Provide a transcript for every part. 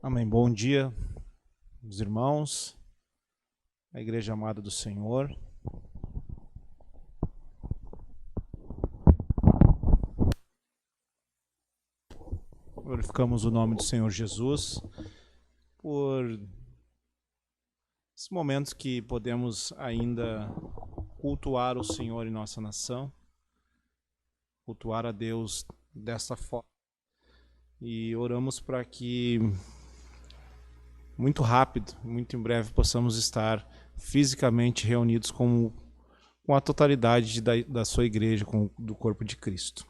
Amém. Bom dia, meus irmãos, a igreja amada do Senhor. Glorificamos o nome do Senhor Jesus por esses momentos que podemos ainda cultuar o Senhor em nossa nação, cultuar a Deus dessa forma. E oramos para que muito rápido, muito em breve, possamos estar fisicamente reunidos com a totalidade da sua igreja, do corpo de Cristo.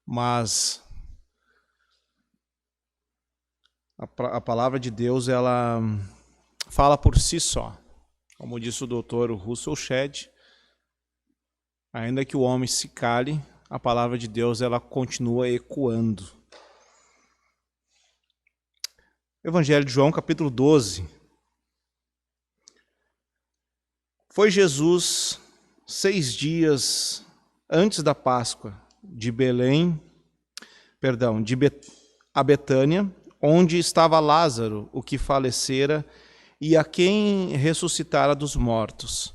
Mas a palavra de Deus, ela fala por si só. Como disse o doutor Russell Shedd, ainda que o homem se cale, a palavra de Deus ela continua ecoando. Evangelho de João, capítulo 12. Foi Jesus 6 dias antes da Páscoa a Betânia, onde estava Lázaro, o que falecera, e a quem ressuscitara dos mortos.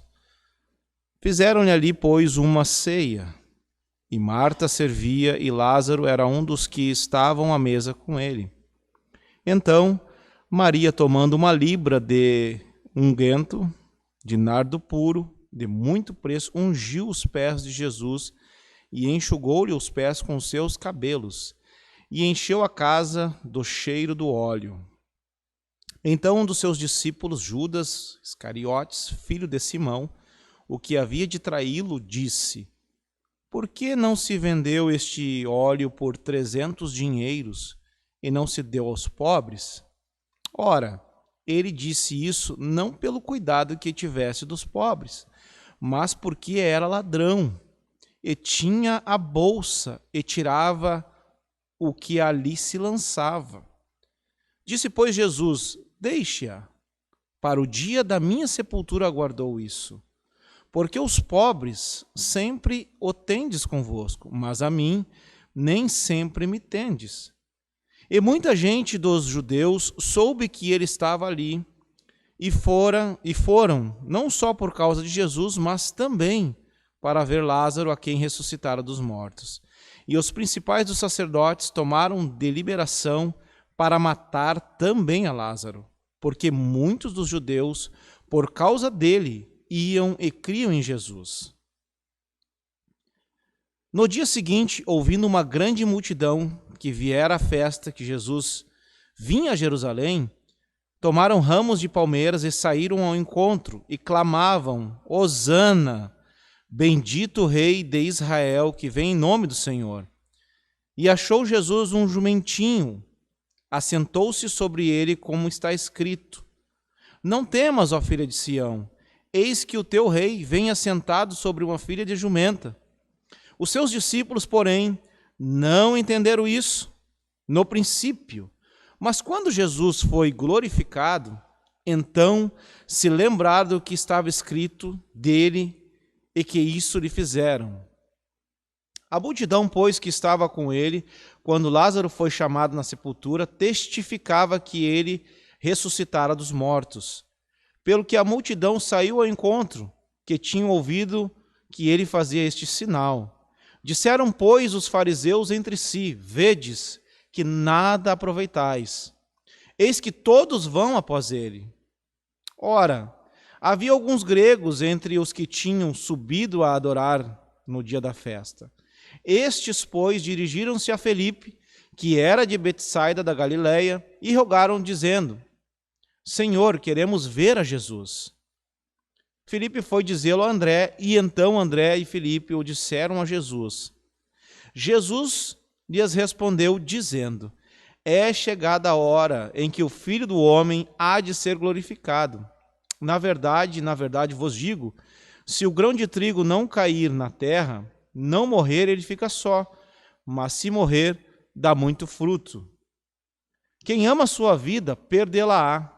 Fizeram-lhe ali, pois, uma ceia, e Marta servia, e Lázaro era um dos que estavam à mesa com ele. Então, Maria, tomando uma libra de unguento, de nardo puro, de muito preço, ungiu os pés de Jesus e enxugou-lhe os pés com seus cabelos, e encheu a casa do cheiro do óleo. Então um dos seus discípulos, Judas Iscariotes, filho de Simão, o que havia de traí-lo, disse: Por que não se vendeu este óleo por 300 dinheiros e não se deu aos pobres? Ora, ele disse isso não pelo cuidado que tivesse dos pobres, mas porque era ladrão, e tinha a bolsa, e tirava o que ali se lançava. Disse, pois, Jesus: Deixe-a, para o dia da minha sepultura aguardou isso. Porque os pobres sempre o tendes convosco, mas a mim nem sempre me tendes. E muita gente dos judeus soube que ele estava ali, e foram, não só por causa de Jesus, mas também para ver Lázaro, a quem ressuscitara dos mortos. E os principais dos sacerdotes tomaram deliberação para matar também a Lázaro, porque muitos dos judeus, por causa dele, iam e criam em Jesus. No dia seguinte, ouvindo uma grande multidão que viera à festa que Jesus vinha a Jerusalém, tomaram ramos de palmeiras e saíram ao encontro e clamavam: Hosana, bendito o Rei de Israel, que vem em nome do Senhor. E achou Jesus um jumentinho, assentou-se sobre ele, como está escrito: Não temas, ó filha de Sião, eis que o teu rei vem assentado sobre uma filha de jumenta. Os seus discípulos, porém, não entenderam isso no princípio. Mas quando Jesus foi glorificado, então se lembraram do que estava escrito dele e que isso lhe fizeram. A multidão, pois, que estava com ele, quando Lázaro foi chamado na sepultura, testificava que ele ressuscitara dos mortos. Pelo que a multidão saiu ao encontro, que tinham ouvido que ele fazia este sinal. Disseram, pois, os fariseus entre si: Vedes que nada aproveitais. Eis que todos vão após ele. Ora, havia alguns gregos entre os que tinham subido a adorar no dia da festa. Estes, pois, dirigiram-se a Felipe, que era de Betsaida da Galileia, e rogaram, dizendo: Senhor, queremos ver a Jesus. Felipe foi dizê-lo a André, e então André e Felipe o disseram a Jesus. Jesus lhes respondeu, dizendo: É chegada a hora em que o Filho do Homem há de ser glorificado. Na verdade vos digo, se o grão de trigo não cair na terra, não morrer, ele fica só, mas se morrer, dá muito fruto. Quem ama a sua vida, perdê-la-á.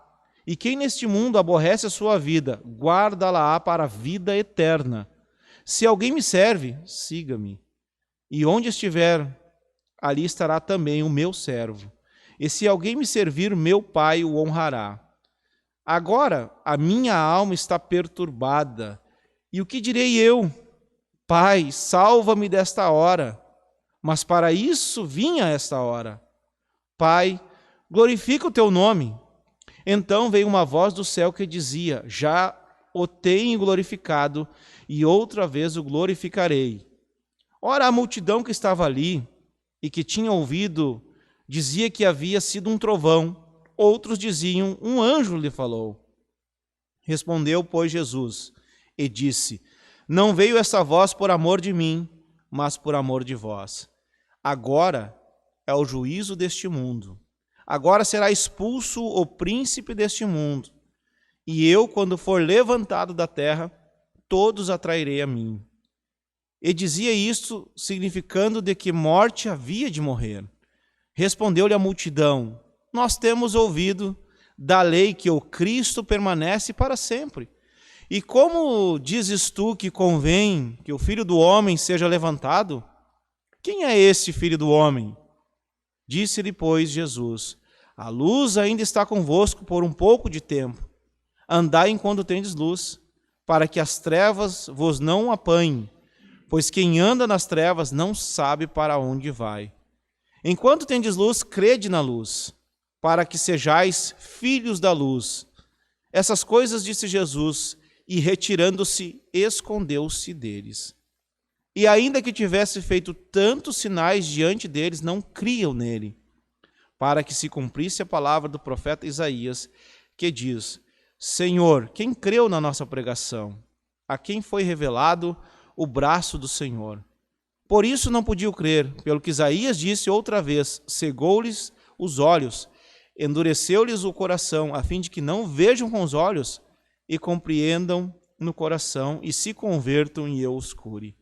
E quem neste mundo aborrece a sua vida, guarda-la-á para a vida eterna. Se alguém me serve, siga-me. E onde estiver, ali estará também o meu servo. e se alguém me servir, meu Pai o honrará. Agora a minha alma está perturbada, e o que direi eu? Pai, salva-me desta hora. Mas para isso vinha esta hora. Pai, glorifica o teu nome. Então veio uma voz do céu que dizia: já o tenho glorificado, e outra vez o glorificarei. Ora, a multidão que estava ali e que tinha ouvido dizia que havia sido um trovão. Outros diziam: um anjo lhe falou. Respondeu, pois, Jesus e disse: não veio essa voz por amor de mim, mas por amor de vós. Agora é o juízo deste mundo. Agora será expulso o príncipe deste mundo. E eu, quando for levantado da terra, todos atrairei a mim. E dizia isto, significando de que morte havia de morrer. Respondeu-lhe a multidão: nós temos ouvido da lei que o Cristo permanece para sempre. E como dizes tu que convém que o Filho do Homem seja levantado? Quem é esse Filho do Homem? Disse-lhe, pois, Jesus: a luz ainda está convosco por um pouco de tempo. Andai enquanto tendes luz, para que as trevas vos não apanhem, pois quem anda nas trevas não sabe para onde vai. Enquanto tendes luz, crede na luz, para que sejais filhos da luz. Essas coisas disse Jesus, e retirando-se, escondeu-se deles. E ainda que tivesse feito tantos sinais diante deles, não criam nele, para que se cumprisse a palavra do profeta Isaías, que diz: Senhor, quem creu na nossa pregação? A quem foi revelado o braço do Senhor? Por isso não podiam crer, pelo que Isaías disse outra vez: cegou-lhes os olhos, endureceu-lhes o coração, a fim de que não vejam com os olhos e compreendam no coração e se convertam e eu os cure.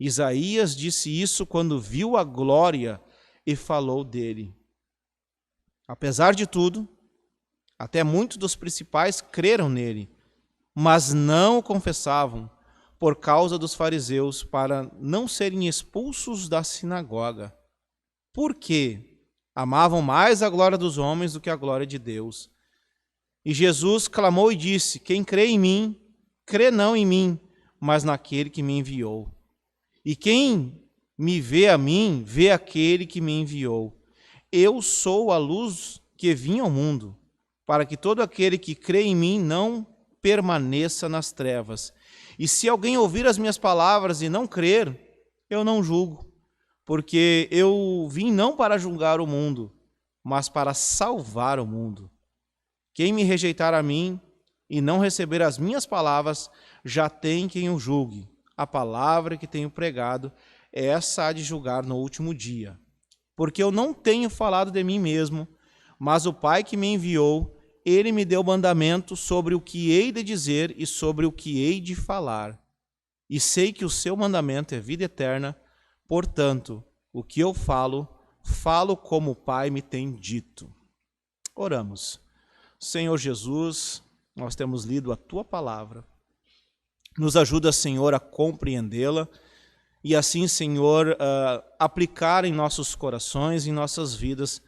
Isaías disse isso quando viu a glória e falou dele. Apesar de tudo, até muitos dos principais creram nele, mas não o confessavam por causa dos fariseus, para não serem expulsos da sinagoga. Por quê? Amavam mais a glória dos homens do que a glória de Deus. E Jesus clamou e disse: quem crê em mim, crê não em mim, mas naquele que me enviou. E quem me vê a mim, vê aquele que me enviou. Eu sou a luz que vim ao mundo, para que todo aquele que crê em mim não permaneça nas trevas. E se alguém ouvir as minhas palavras e não crer, eu não julgo, porque eu vim não para julgar o mundo, mas para salvar o mundo. Quem me rejeitar a mim e não receber as minhas palavras, já tem quem o julgue. A palavra que tenho pregado, essa há de julgar no último dia. Porque eu não tenho falado de mim mesmo, mas o Pai que me enviou, ele me deu mandamento sobre o que hei de dizer e sobre o que hei de falar. E sei que o seu mandamento é vida eterna, portanto, o que eu falo, falo como o Pai me tem dito. Oramos. Senhor Jesus, nós temos lido a Tua palavra. Nos ajuda, Senhor, a compreendê-la e assim, Senhor, aplicar em nossos corações, em nossas vidas,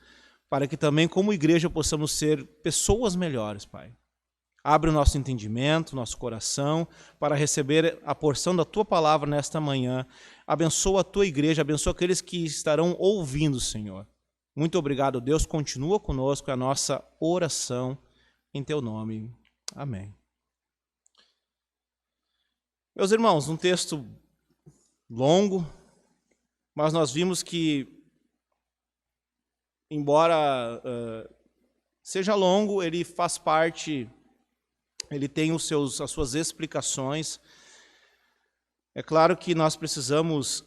para que também, como igreja, possamos ser pessoas melhores, Pai. Abre o nosso entendimento, nosso coração, para receber a porção da Tua palavra nesta manhã. Abençoa a Tua igreja, abençoa aqueles que estarão ouvindo, Senhor. Muito obrigado, Deus. Continua conosco a nossa oração em Teu nome. Amém. Meus irmãos, um texto longo, mas nós vimos que, embora seja longo, ele faz parte, ele tem as suas explicações. É claro que nós precisamos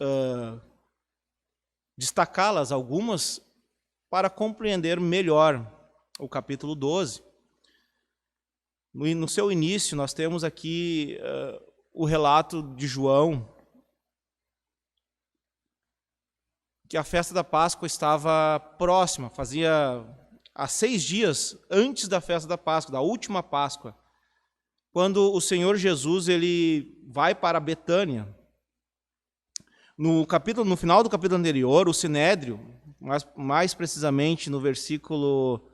destacá-las, algumas, para compreender melhor o capítulo 12. No seu início, nós temos aqui o relato de João, que a festa da Páscoa estava próxima, fazia há 6 dias antes da festa da Páscoa, da última Páscoa, quando o Senhor Jesus ele vai para Betânia. No final do capítulo anterior, o Sinédrio, mais precisamente no versículo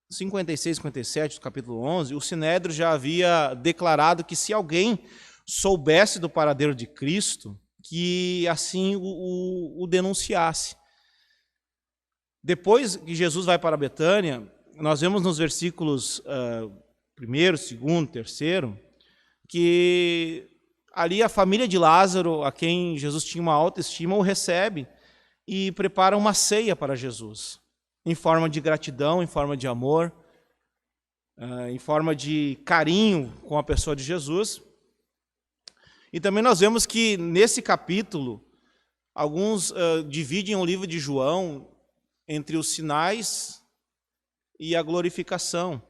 56, 57 do capítulo 11, o Sinédrio já havia declarado que se alguém soubesse do paradeiro de Cristo, que assim o denunciasse. Depois que Jesus vai para Betânia, nós vemos nos versículos 1º, 2º, 3º, que ali a família de Lázaro, a quem Jesus tinha uma alta estima, o recebe e prepara uma ceia para Jesus, em forma de gratidão, em forma de amor, em forma de carinho com a pessoa de Jesus. E também nós vemos que nesse capítulo, alguns dividem o livro de João entre os sinais e a glorificação.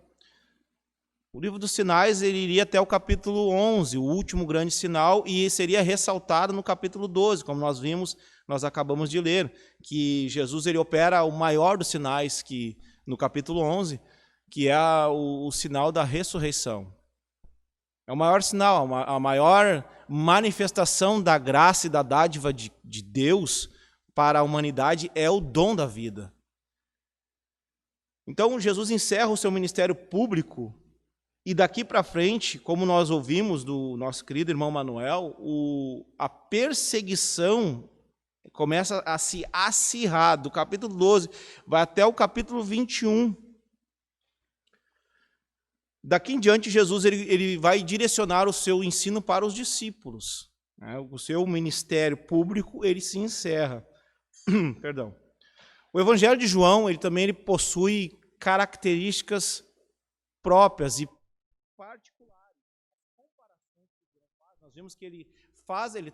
O livro dos sinais ele iria até o capítulo 11, o último grande sinal, e seria ressaltado no capítulo 12, como nós vimos, nós acabamos de ler, que Jesus ele opera o maior dos sinais que no capítulo 11, que é o sinal da ressurreição. É o maior sinal, a maior manifestação da graça e da dádiva de Deus para a humanidade é o dom da vida. Então, Jesus encerra o seu ministério público e daqui para frente, como nós ouvimos do nosso querido irmão Manuel, a perseguição começa a se acirrar, do capítulo 12 vai até o capítulo 21. Daqui em diante, Jesus ele vai direcionar o seu ensino para os discípulos. O seu ministério público ele se encerra. Perdão. O Evangelho de João ele também possui características próprias e particulares. Nós vimos que ele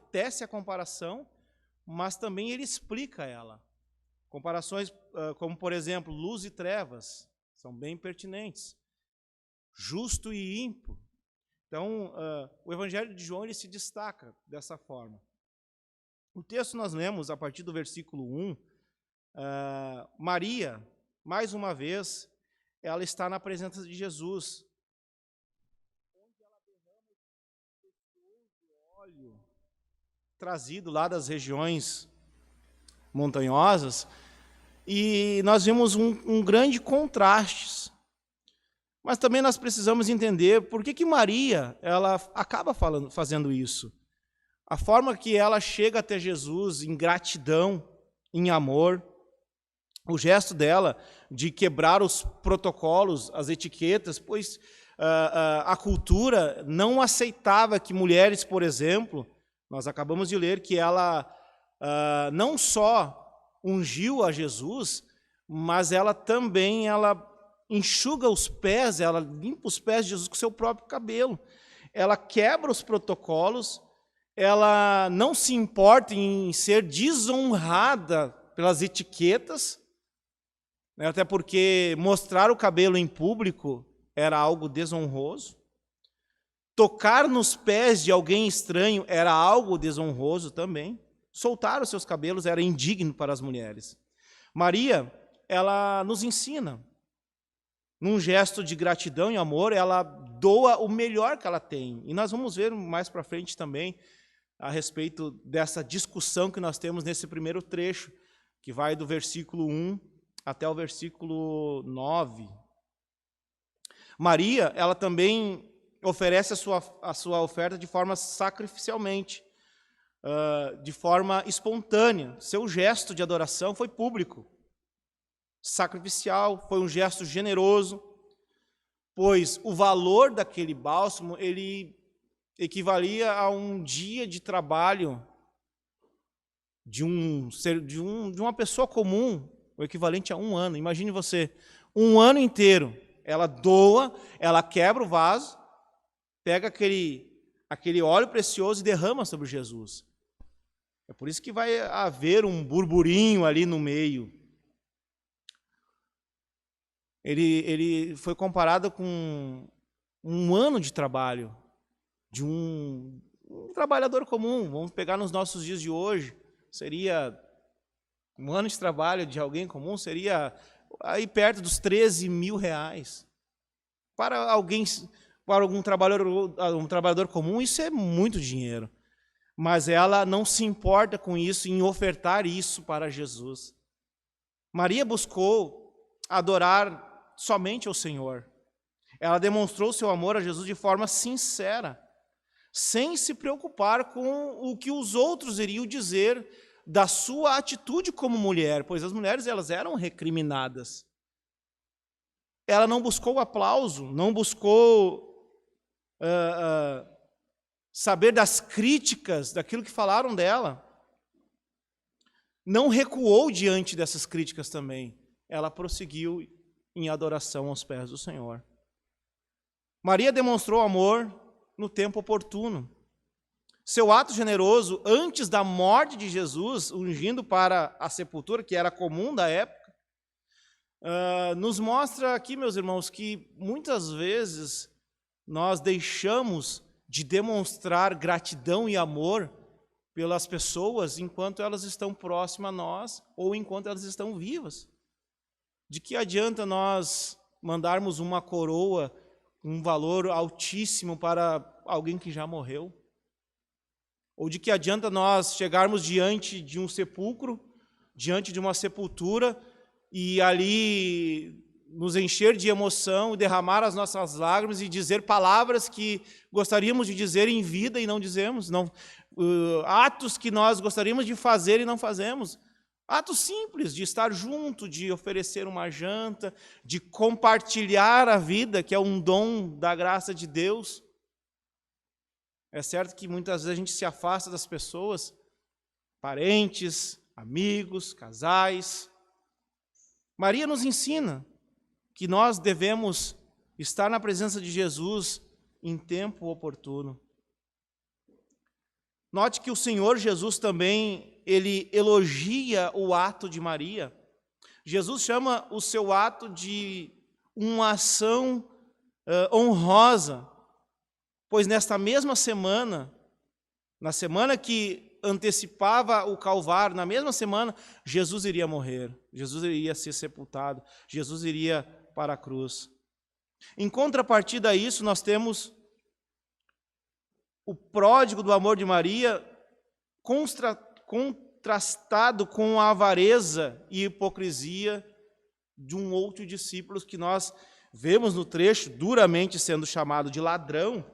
tece a comparação, mas também ele explica ela. Comparações como, por exemplo, luz e trevas são bem pertinentes. Justo e ímpio. Então, o Evangelho de João ele se destaca dessa forma. O texto nós lemos a partir do versículo 1, Maria, mais uma vez, ela está na presença de Jesus, onde ela derrama esse precioso óleo trazido lá das regiões montanhosas, e nós vimos um grande contraste. Mas também nós precisamos entender por que Maria ela acaba fazendo isso. A forma que ela chega até Jesus em gratidão, em amor, o gesto dela de quebrar os protocolos, as etiquetas, pois a cultura não aceitava que mulheres, por exemplo, nós acabamos de ler que ela não só ungiu a Jesus, mas ela também enxuga os pés, ela limpa os pés de Jesus com seu próprio cabelo. Ela quebra os protocolos, ela não se importa em ser desonrada pelas etiquetas, até porque mostrar o cabelo em público era algo desonroso. Tocar nos pés de alguém estranho era algo desonroso também. Soltar os seus cabelos era indigno para as mulheres. Maria, ela nos ensina. Num gesto de gratidão e amor, ela doa o melhor que ela tem. E nós vamos ver mais para frente também a respeito dessa discussão que nós temos nesse primeiro trecho, que vai do versículo 1 até o versículo 9. Maria, ela também oferece a sua oferta de forma sacrificialmente, de forma espontânea. Seu gesto de adoração foi público. Sacrificial, foi um gesto generoso, pois o valor daquele bálsamo ele equivalia a um dia de trabalho de uma pessoa comum, o equivalente a 1 ano. Imagine você, 1 ano inteiro, ela doa, ela quebra o vaso, pega aquele óleo precioso e derrama sobre Jesus. É por isso que vai haver um burburinho ali no meio. Ele foi comparado com 1 ano de trabalho de um trabalhador comum. Vamos pegar nos nossos dias de hoje, seria 1 ano de trabalho de alguém comum, seria aí perto dos R$13.000. Para algum trabalhador comum, isso é muito dinheiro. Mas ela não se importa com isso, em ofertar isso para Jesus. Maria buscou adorar somente ao Senhor. Ela demonstrou seu amor a Jesus de forma sincera, sem se preocupar com o que os outros iriam dizer da sua atitude como mulher, pois as mulheres elas eram recriminadas. Ela não buscou aplauso, não buscou saber das críticas, daquilo que falaram dela. Não recuou diante dessas críticas também. Ela prosseguiu em adoração aos pés do Senhor. Maria demonstrou amor no tempo oportuno. Seu ato generoso, antes da morte de Jesus, ungindo para a sepultura, que era comum da época, nos mostra aqui, meus irmãos, que muitas vezes nós deixamos de demonstrar gratidão e amor pelas pessoas enquanto elas estão próximas a nós ou enquanto elas estão vivas. De que adianta nós mandarmos uma coroa, um valor altíssimo para alguém que já morreu? Ou de que adianta nós chegarmos diante de um sepulcro, diante de uma sepultura, e ali nos encher de emoção, derramar as nossas lágrimas e dizer palavras que gostaríamos de dizer em vida e não dizemos, atos que nós gostaríamos de fazer e não fazemos. Atos simples, de estar junto, de oferecer uma janta, de compartilhar a vida, que é um dom da graça de Deus. É certo que muitas vezes a gente se afasta das pessoas, parentes, amigos, casais. Maria nos ensina que nós devemos estar na presença de Jesus em tempo oportuno. Note que o Senhor Jesus também, ele elogia o ato de Maria. Jesus chama o seu ato de uma ação honrosa, pois nesta mesma semana, na semana que antecipava o Calvário, na mesma semana, Jesus iria morrer, Jesus iria ser sepultado, Jesus iria para a cruz. Em contrapartida a isso, nós temos o pródigo do amor de Maria contrastado com a avareza e hipocrisia de um outro discípulo que nós vemos no trecho duramente sendo chamado de ladrão.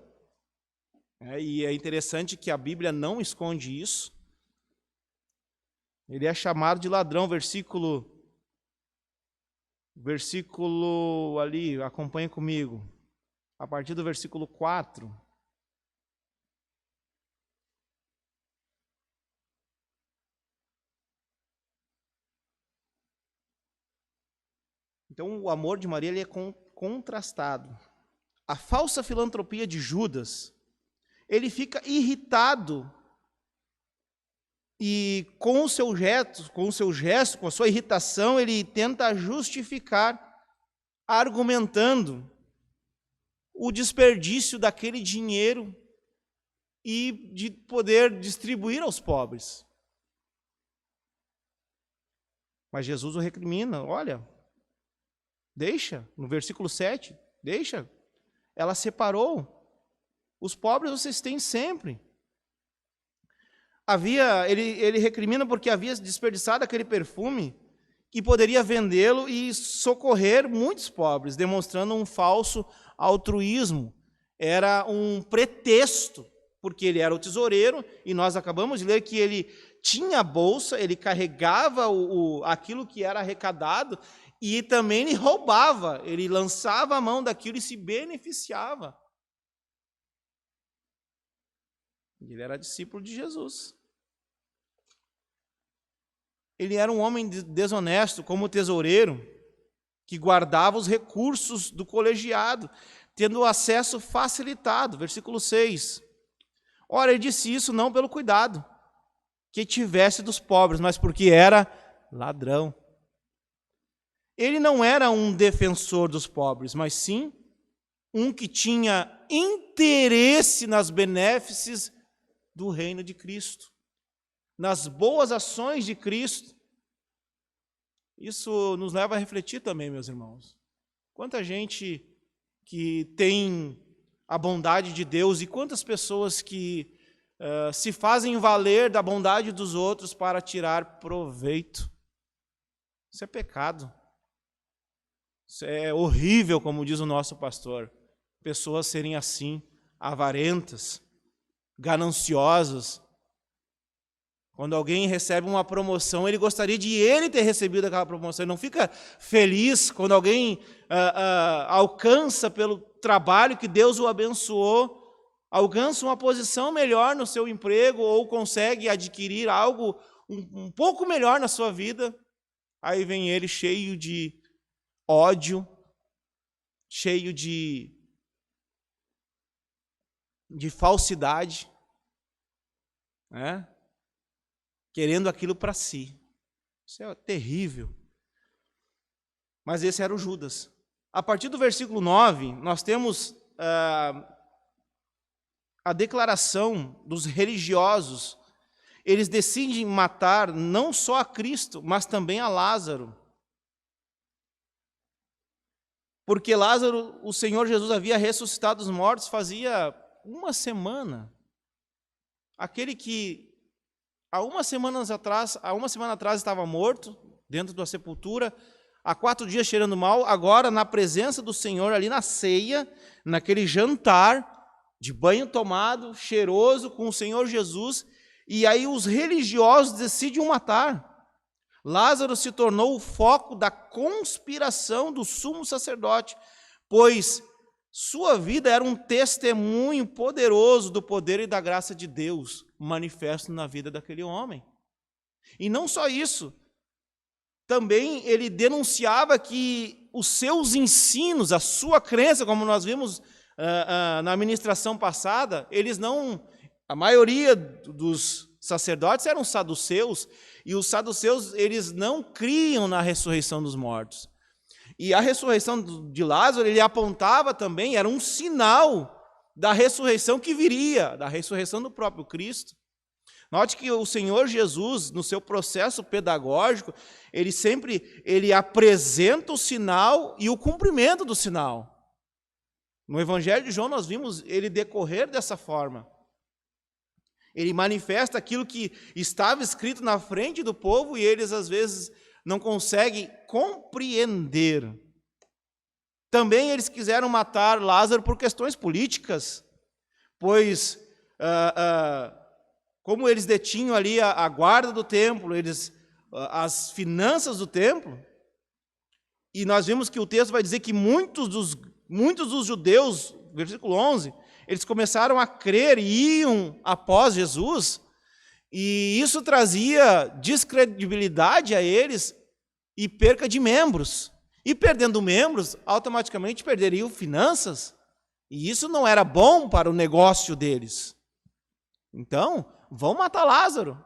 E é interessante que a Bíblia não esconde isso. Ele é chamado de ladrão, versículo ali, acompanhe comigo, a partir do versículo 4. Então, o amor de Maria ele é contrastado. A falsa filantropia de Judas, ele fica irritado e com o seu gesto, com a sua irritação, ele tenta justificar, argumentando o desperdício daquele dinheiro e de poder distribuir aos pobres. Mas Jesus o recrimina, olha, deixa, no versículo 7, deixa, ela separou, os pobres vocês têm sempre. Ele recrimina porque havia desperdiçado aquele perfume que poderia vendê-lo e socorrer muitos pobres, demonstrando um falso altruísmo. Era um pretexto, porque ele era o tesoureiro, e nós acabamos de ler que ele tinha a bolsa, ele carregava aquilo que era arrecadado, e também ele roubava, ele lançava a mão daquilo e se beneficiava. Ele era discípulo de Jesus. Ele era um homem desonesto, como tesoureiro, que guardava os recursos do colegiado, tendo o acesso facilitado. Versículo 6. Ora, ele disse isso não pelo cuidado que tivesse dos pobres, mas porque era ladrão. Ele não era um defensor dos pobres, mas sim um que tinha interesse nas benéfices do reino de Cristo, nas boas ações de Cristo. Isso nos leva a refletir também, meus irmãos. Quanta gente que tem a bondade de Deus e quantas pessoas que se fazem valer da bondade dos outros para tirar proveito. Isso é pecado. Isso é horrível, como diz o nosso pastor. Pessoas serem assim, avarentas, gananciosas. Quando alguém recebe uma promoção, ele gostaria de ele ter recebido aquela promoção. Ele não fica feliz quando alguém alcança pelo trabalho que Deus o abençoou, alcança uma posição melhor no seu emprego ou consegue adquirir algo um pouco melhor na sua vida. Aí vem ele cheio de ódio, cheio de falsidade, né? Querendo aquilo para si. Isso é terrível. Mas esse era o Judas. A partir do versículo 9, nós temos a declaração dos religiosos. Eles decidem matar não só a Cristo, mas também a Lázaro. Porque Lázaro, o Senhor Jesus havia ressuscitado os mortos fazia uma semana. Aquele que há uma semana atrás estava morto, dentro da sepultura, há 4 dias cheirando mal, agora na presença do Senhor, ali na ceia, naquele jantar, de banho tomado, cheiroso, com o Senhor Jesus, e aí os religiosos decidem o matar. Lázaro se tornou o foco da conspiração do sumo sacerdote, pois sua vida era um testemunho poderoso do poder e da graça de Deus, manifesto na vida daquele homem. E não só isso, também ele denunciava que os seus ensinos, a sua crença, como nós vimos na ministração passada, a maioria dos sacerdotes eram saduceus, e os saduceus, eles não criam na ressurreição dos mortos. E a ressurreição de Lázaro, ele apontava também, era um sinal da ressurreição que viria, da ressurreição do próprio Cristo. Note que o Senhor Jesus, no seu processo pedagógico, ele apresenta o sinal e o cumprimento do sinal. No Evangelho de João, nós vimos ele decorrer dessa forma. Ele manifesta aquilo que estava escrito na frente do povo e eles, às vezes, não conseguem compreender. Também eles quiseram matar Lázaro por questões políticas, pois, como eles detinham ali a guarda do templo, as finanças do templo, e nós vimos que o texto vai dizer que muitos dos judeus, versículo 11, eles começaram a crer e iam após Jesus, e isso trazia descredibilidade a eles e perca de membros. E perdendo membros, automaticamente perderiam finanças, e isso não era bom para o negócio deles. Então, vão matar Lázaro.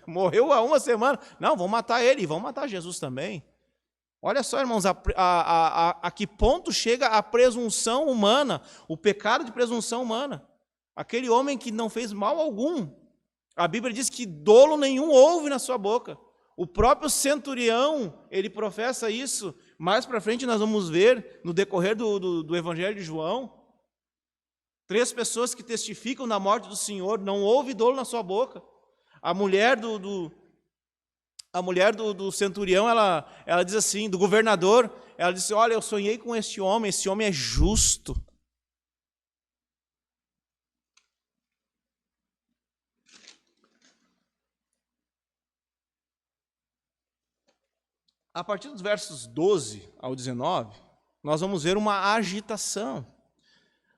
Morreu há uma semana. Não, vão matar ele e vão matar Jesus também. Olha só, irmãos, a que ponto chega a presunção humana, o pecado de presunção humana. Aquele homem que não fez mal algum. A Bíblia diz que dolo nenhum houve na sua boca. O próprio centurião, ele professa isso. Mais para frente nós vamos ver, no decorrer do Evangelho de João, 3 pessoas que testificam da morte do Senhor, não houve dolo na sua boca. A mulher do centurião, ela diz assim, do governador, ela disse, olha, eu sonhei com esse homem é justo. A partir dos versos 12 ao 19, nós vamos ver uma agitação.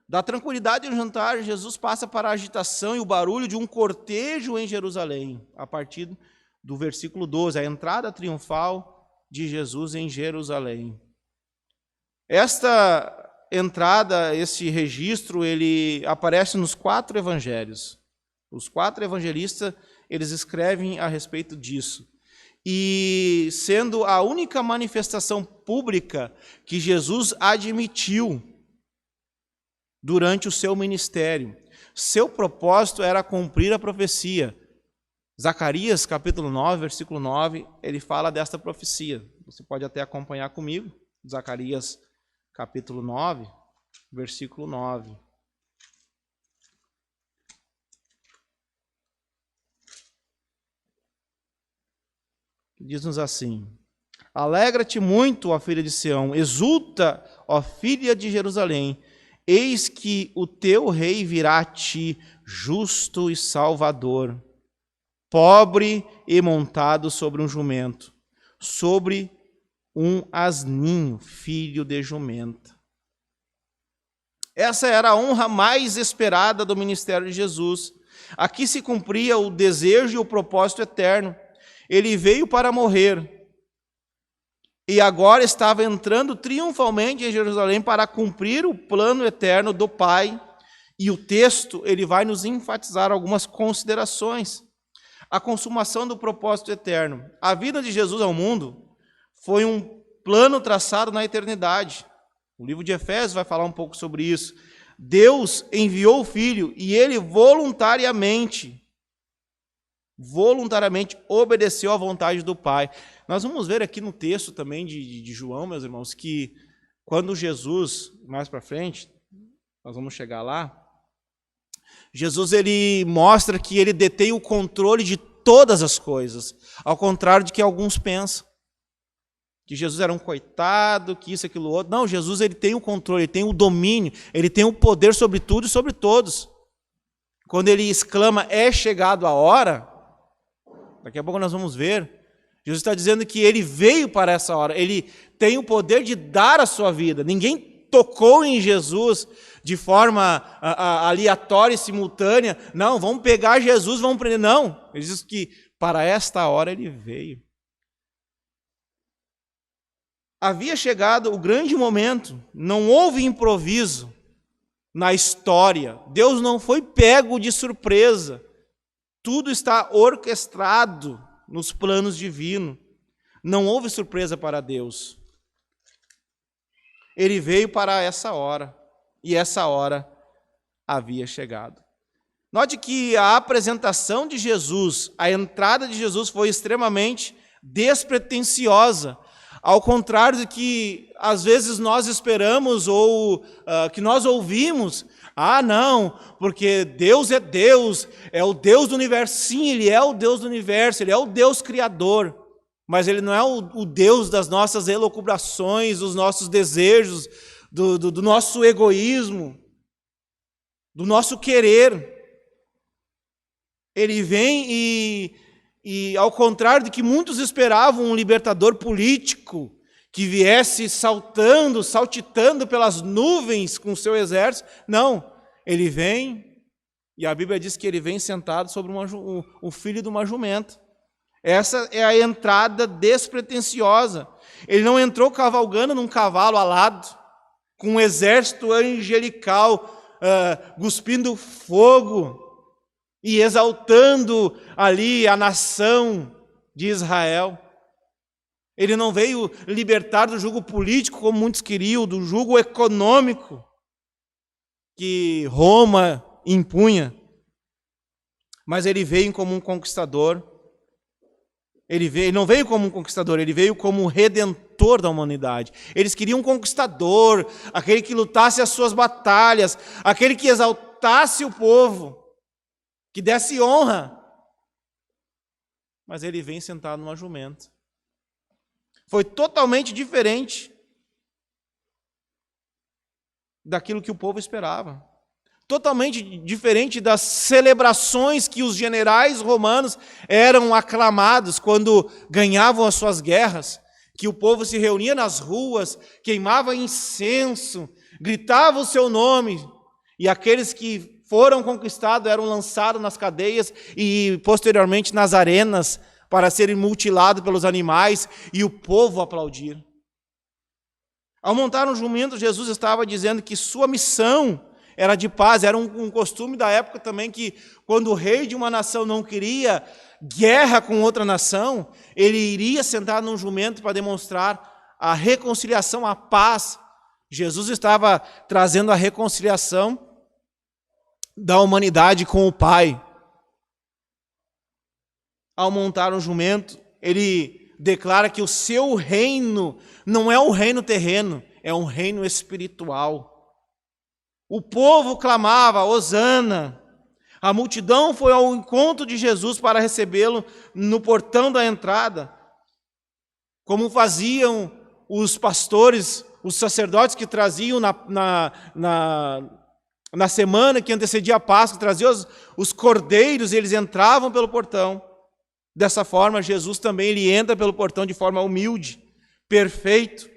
Da tranquilidade do jantar, Jesus passa para a agitação e o barulho de um cortejo em Jerusalém, a partir do versículo 12, a entrada triunfal de Jesus em Jerusalém. Esta entrada, esse registro, ele aparece nos 4 evangelhos. Os 4 evangelistas, eles escrevem a respeito disso. E sendo a única manifestação pública que Jesus admitiu durante o seu ministério. Seu propósito era cumprir a profecia. Zacarias, capítulo 9, versículo 9, ele fala desta profecia. Você pode até acompanhar comigo. Zacarias, capítulo 9, versículo 9. Diz-nos assim: Alegra-te muito, ó filha de Sião, exulta, ó filha de Jerusalém. Eis que o teu rei virá a ti, justo e salvador, pobre e montado sobre um jumento, sobre um asninho, filho de jumenta. Essa era a honra mais esperada do ministério de Jesus. Aqui se cumpria o desejo e o propósito eterno. Ele veio para morrer e agora estava entrando triunfalmente em Jerusalém para cumprir o plano eterno do Pai. E o texto ele vai nos enfatizar algumas considerações. A consumação do propósito eterno. A vida de Jesus ao mundo foi um plano traçado na eternidade. O livro de Efésios vai falar um pouco sobre isso. Deus enviou o Filho e ele voluntariamente obedeceu à vontade do Pai. Nós vamos ver aqui no texto também de João, meus irmãos, que quando Jesus, mais para frente, nós vamos chegar lá, Jesus ele mostra que ele detém o controle de todas as coisas, ao contrário de que alguns pensam. Que Jesus era um coitado, que isso, aquilo, outro. Não, Jesus ele tem o controle, ele tem o domínio, ele tem o poder sobre tudo e sobre todos. Quando ele exclama, é chegado a hora, daqui a pouco nós vamos ver, Jesus está dizendo que ele veio para essa hora, ele tem o poder de dar a sua vida. Ninguém tocou em Jesus de forma aleatória e simultânea. Não, vamos pegar Jesus, vamos prender. Não, ele diz que para esta hora ele veio. Havia chegado o grande momento, não houve improviso na história, Deus não foi pego de surpresa, tudo está orquestrado nos planos divinos, não houve surpresa para Deus. Ele veio para essa hora, e essa hora havia chegado. Note que a apresentação de Jesus, a entrada de Jesus foi extremamente despretensiosa, ao contrário do que às vezes nós esperamos ou que nós ouvimos. Ah, não, porque Deus, é o Deus do universo. Sim, Ele é o Deus do universo, Ele é o Deus criador. Mas Ele não é o Deus das nossas elucubrações, dos nossos desejos, do nosso egoísmo, do nosso querer. Ele vem e ao contrário de que muitos esperavam um libertador político que viesse saltitando pelas nuvens com seu exército, não, ele vem, e a Bíblia diz que ele vem sentado sobre o filho de uma jumenta. Essa é a entrada despretensiosa. Ele não entrou cavalgando num cavalo alado, com um exército angelical, cuspindo fogo, e exaltando ali a nação de Israel. Ele não veio libertar do jugo político, como muitos queriam, do jugo econômico que Roma impunha. Mas ele veio como um conquistador. Ele não veio como um conquistador, ele veio como um redentor da humanidade. Eles queriam um conquistador, aquele que lutasse as suas batalhas, aquele que exaltasse o povo, que desse honra. Mas ele vem sentado numa jumenta. Foi totalmente diferente daquilo que o povo esperava. Totalmente diferente das celebrações que os generais romanos eram aclamados quando ganhavam as suas guerras, que o povo se reunia nas ruas, queimava incenso, gritava o seu nome, e aqueles que foram conquistados eram lançados nas cadeias e posteriormente nas arenas para serem mutilados pelos animais e o povo aplaudir. Ao montar um jumento, Jesus estava dizendo que sua missão era de paz. Era um costume da época também que quando o rei de uma nação não queria guerra com outra nação, ele iria sentar num jumento para demonstrar a reconciliação, a paz. Jesus estava trazendo a reconciliação da humanidade com o Pai. Ao montar um jumento, ele declara que o seu reino não é um reino terreno, é um reino espiritual. O povo clamava, Hosana. A multidão foi ao encontro de Jesus para recebê-lo no portão da entrada. como faziam os pastores, os sacerdotes que traziam na semana que antecedia a Páscoa, traziam os cordeiros, e eles entravam pelo portão. Dessa forma, Jesus também ele entra pelo portão de forma humilde, perfeito.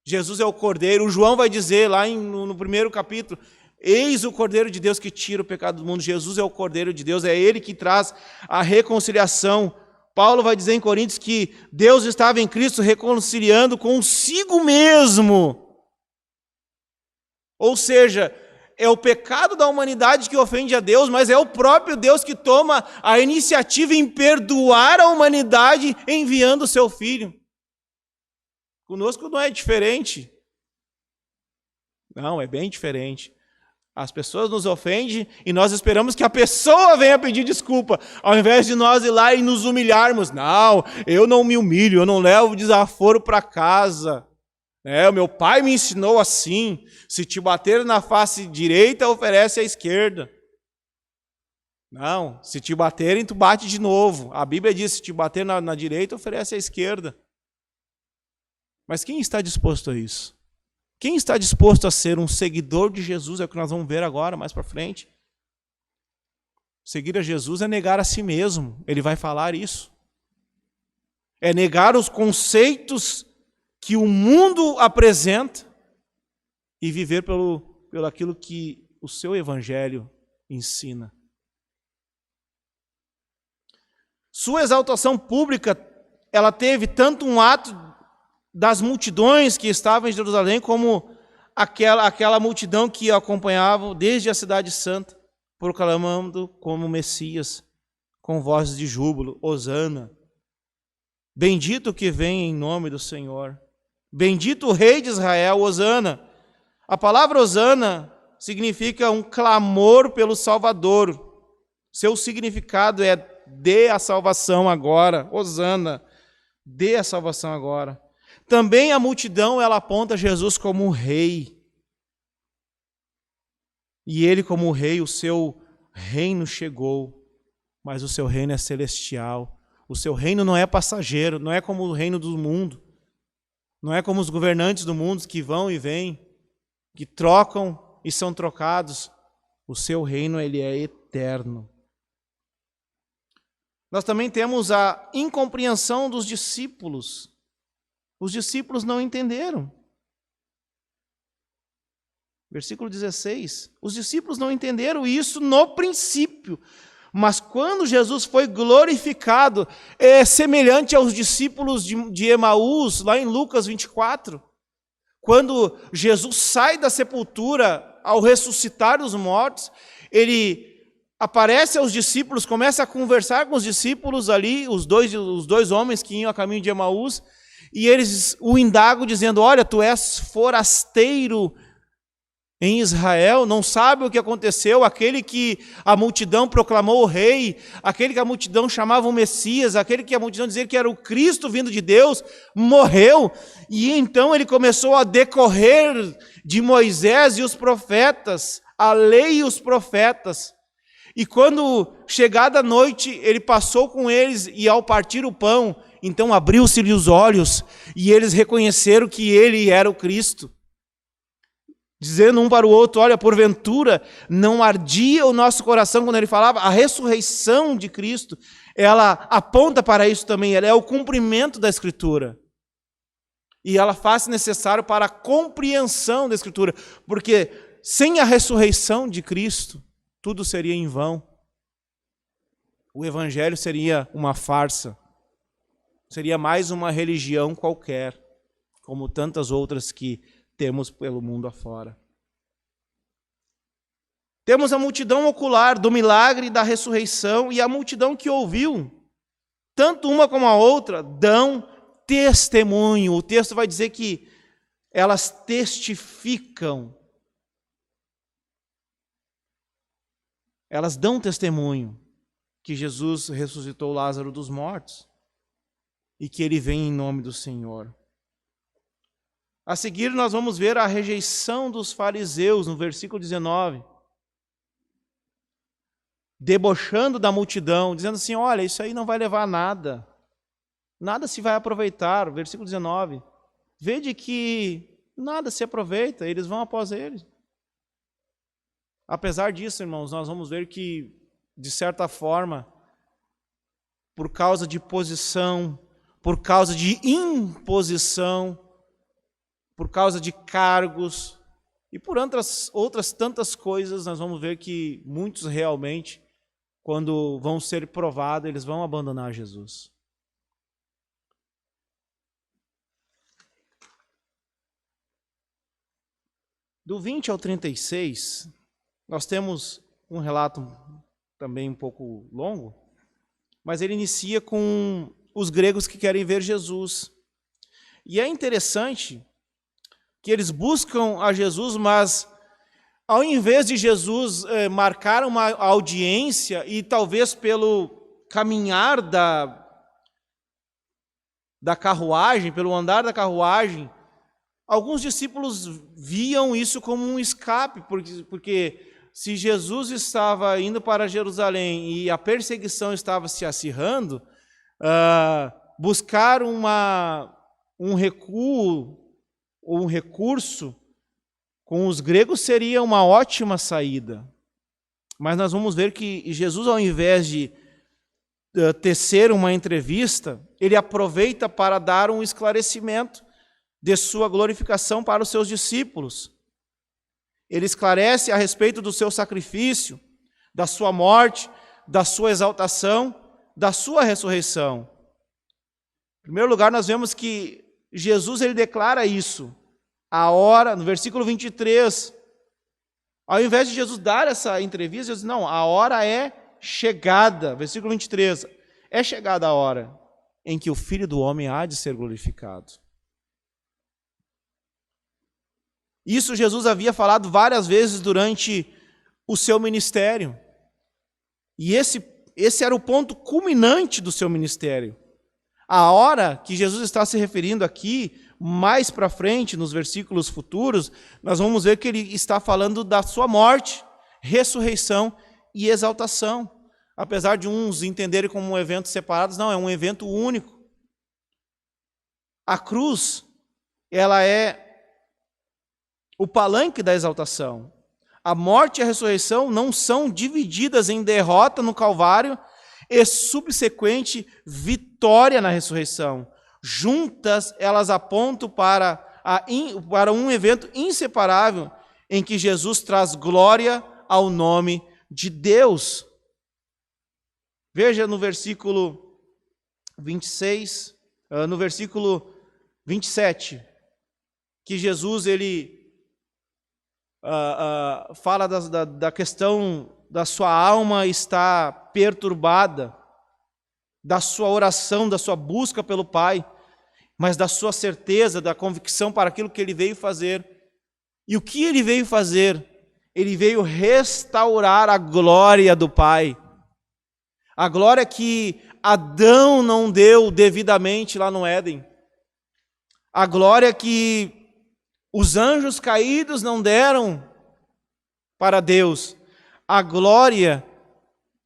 Jesus é o cordeiro. O João vai dizer lá no primeiro capítulo, eis o cordeiro de Deus que tira o pecado do mundo. Jesus é o cordeiro de Deus, é ele que traz a reconciliação. Paulo vai dizer em Coríntios que Deus estava em Cristo reconciliando consigo mesmo. Ou seja, é o pecado da humanidade que ofende a Deus, mas é o próprio Deus que toma a iniciativa em perdoar a humanidade enviando o seu Filho. Conosco não é diferente. Não, é bem diferente. As pessoas nos ofendem e nós esperamos que a pessoa venha pedir desculpa, ao invés de nós ir lá e nos humilharmos. Não, eu não me humilho, eu não levo desaforo para casa. O meu pai me ensinou assim, se te bater na face direita, oferece a esquerda. Não, se te baterem, tu bate de novo. A Bíblia diz, se te bater na direita, oferece a esquerda. Mas quem está disposto a isso? Quem está disposto a ser um seguidor de Jesus, é o que nós vamos ver agora, mais para frente. Seguir a Jesus é negar a si mesmo, ele vai falar isso. É negar os conceitos que o mundo apresenta e viver pelo aquilo que o seu evangelho ensina. Sua exaltação pública, ela teve tanto um ato das multidões que estavam em Jerusalém, como aquela multidão que acompanhava desde a cidade santa, proclamando como Messias, com vozes de júbilo, Hosana. Bendito que vem em nome do Senhor. Bendito o Rei de Israel, Hosana. A palavra Hosana significa um clamor pelo Salvador. Seu significado é dê a salvação agora, Hosana, dê a salvação agora. Também a multidão, ela aponta Jesus como o rei. E ele como rei, o seu reino chegou, mas o seu reino é celestial. O seu reino não é passageiro, não é como o reino do mundo. Não é como os governantes do mundo que vão e vêm, que trocam e são trocados. O seu reino, ele é eterno. Nós também temos a incompreensão dos discípulos. Os discípulos não entenderam. Versículo 16. Os discípulos não entenderam isso no princípio. Mas quando Jesus foi glorificado, é semelhante aos discípulos de Emaús, lá em Lucas 24. Quando Jesus sai da sepultura ao ressuscitar dos mortos, ele aparece aos discípulos, começa a conversar com os discípulos ali, os dois homens que iam a caminho de Emaús, e eles o indagam dizendo, olha, tu és forasteiro em Israel, não sabe o que aconteceu, aquele que a multidão proclamou o rei, aquele que a multidão chamava o Messias, aquele que a multidão dizia que era o Cristo vindo de Deus, morreu, e então ele começou a decorrer de Moisés e os profetas, a lei e os profetas, e quando chegada a noite, ele passou com eles, e ao partir o pão, então abriu-se-lhe os olhos, e eles reconheceram que ele era o Cristo. Dizendo um para o outro, olha, porventura não ardia o nosso coração quando ele falava, a ressurreição de Cristo, ela aponta para isso também, ela é o cumprimento da Escritura. E ela faz necessário para a compreensão da Escritura, porque sem a ressurreição de Cristo, tudo seria em vão. O Evangelho seria uma farsa, seria mais uma religião qualquer, como tantas outras que temos pelo mundo afora. Temos a multidão ocular do milagre e da ressurreição, e a multidão que ouviu, tanto uma como a outra, dão testemunho. O texto vai dizer que elas testificam. Elas dão testemunho que Jesus ressuscitou Lázaro dos mortos e que ele vem em nome do Senhor. A seguir, nós vamos ver a rejeição dos fariseus, no versículo 19. Debochando da multidão, dizendo assim, olha, isso aí não vai levar a nada. nada se vai aproveitar. Versículo 19. Vede que nada se aproveita, eles vão após ele. Apesar disso, irmãos, nós vamos ver que, de certa forma, por causa de posição, por causa de imposição, por causa de cargos e por outras tantas coisas, nós vamos ver que muitos realmente, quando vão ser provados, eles vão abandonar Jesus. Do 20 ao 36, nós temos um relato também um pouco longo, mas ele inicia com os gregos que querem ver Jesus. E é interessante que eles buscam a Jesus, mas ao invés de Jesus marcar uma audiência e talvez pelo caminhar da carruagem, pelo andar da carruagem, alguns discípulos viam isso como um escape, porque se Jesus estava indo para Jerusalém e a perseguição estava se acirrando, buscar um recuo ou um recurso com os gregos seria uma ótima saída. Mas nós vamos ver que Jesus, ao invés de tecer uma entrevista, ele aproveita para dar um esclarecimento de sua glorificação para os seus discípulos. Ele esclarece a respeito do seu sacrifício, da sua morte, da sua exaltação, da sua ressurreição. Em primeiro lugar, nós vemos que Jesus ele declara isso. A hora, no versículo 23, ao invés de Jesus dar essa entrevista, Jesus diz, não, a hora é chegada. Versículo 23, é chegada a hora em que o Filho do Homem há de ser glorificado. Isso Jesus havia falado várias vezes durante o seu ministério. E esse era o ponto culminante do seu ministério. A hora que Jesus está se referindo aqui, mais para frente, nos versículos futuros, nós vamos ver que ele está falando da sua morte, ressurreição e exaltação. Apesar de uns entenderem como eventos separados, não, é um evento único. A cruz, ela é o palanque da exaltação. A morte e a ressurreição não são divididas em derrota no Calvário e subsequente vitória na ressurreição. Juntas, elas apontam para um evento inseparável em que Jesus traz glória ao nome de Deus. Veja no versículo 26, no versículo 27, que Jesus ele fala da questão da sua alma estar perturbada, da sua oração, da sua busca pelo Pai, mas da sua certeza, da convicção para aquilo que ele veio fazer. E o que ele veio fazer? Ele veio restaurar a glória do Pai. A glória que Adão não deu devidamente lá no Éden. A glória que os anjos caídos não deram para Deus. A glória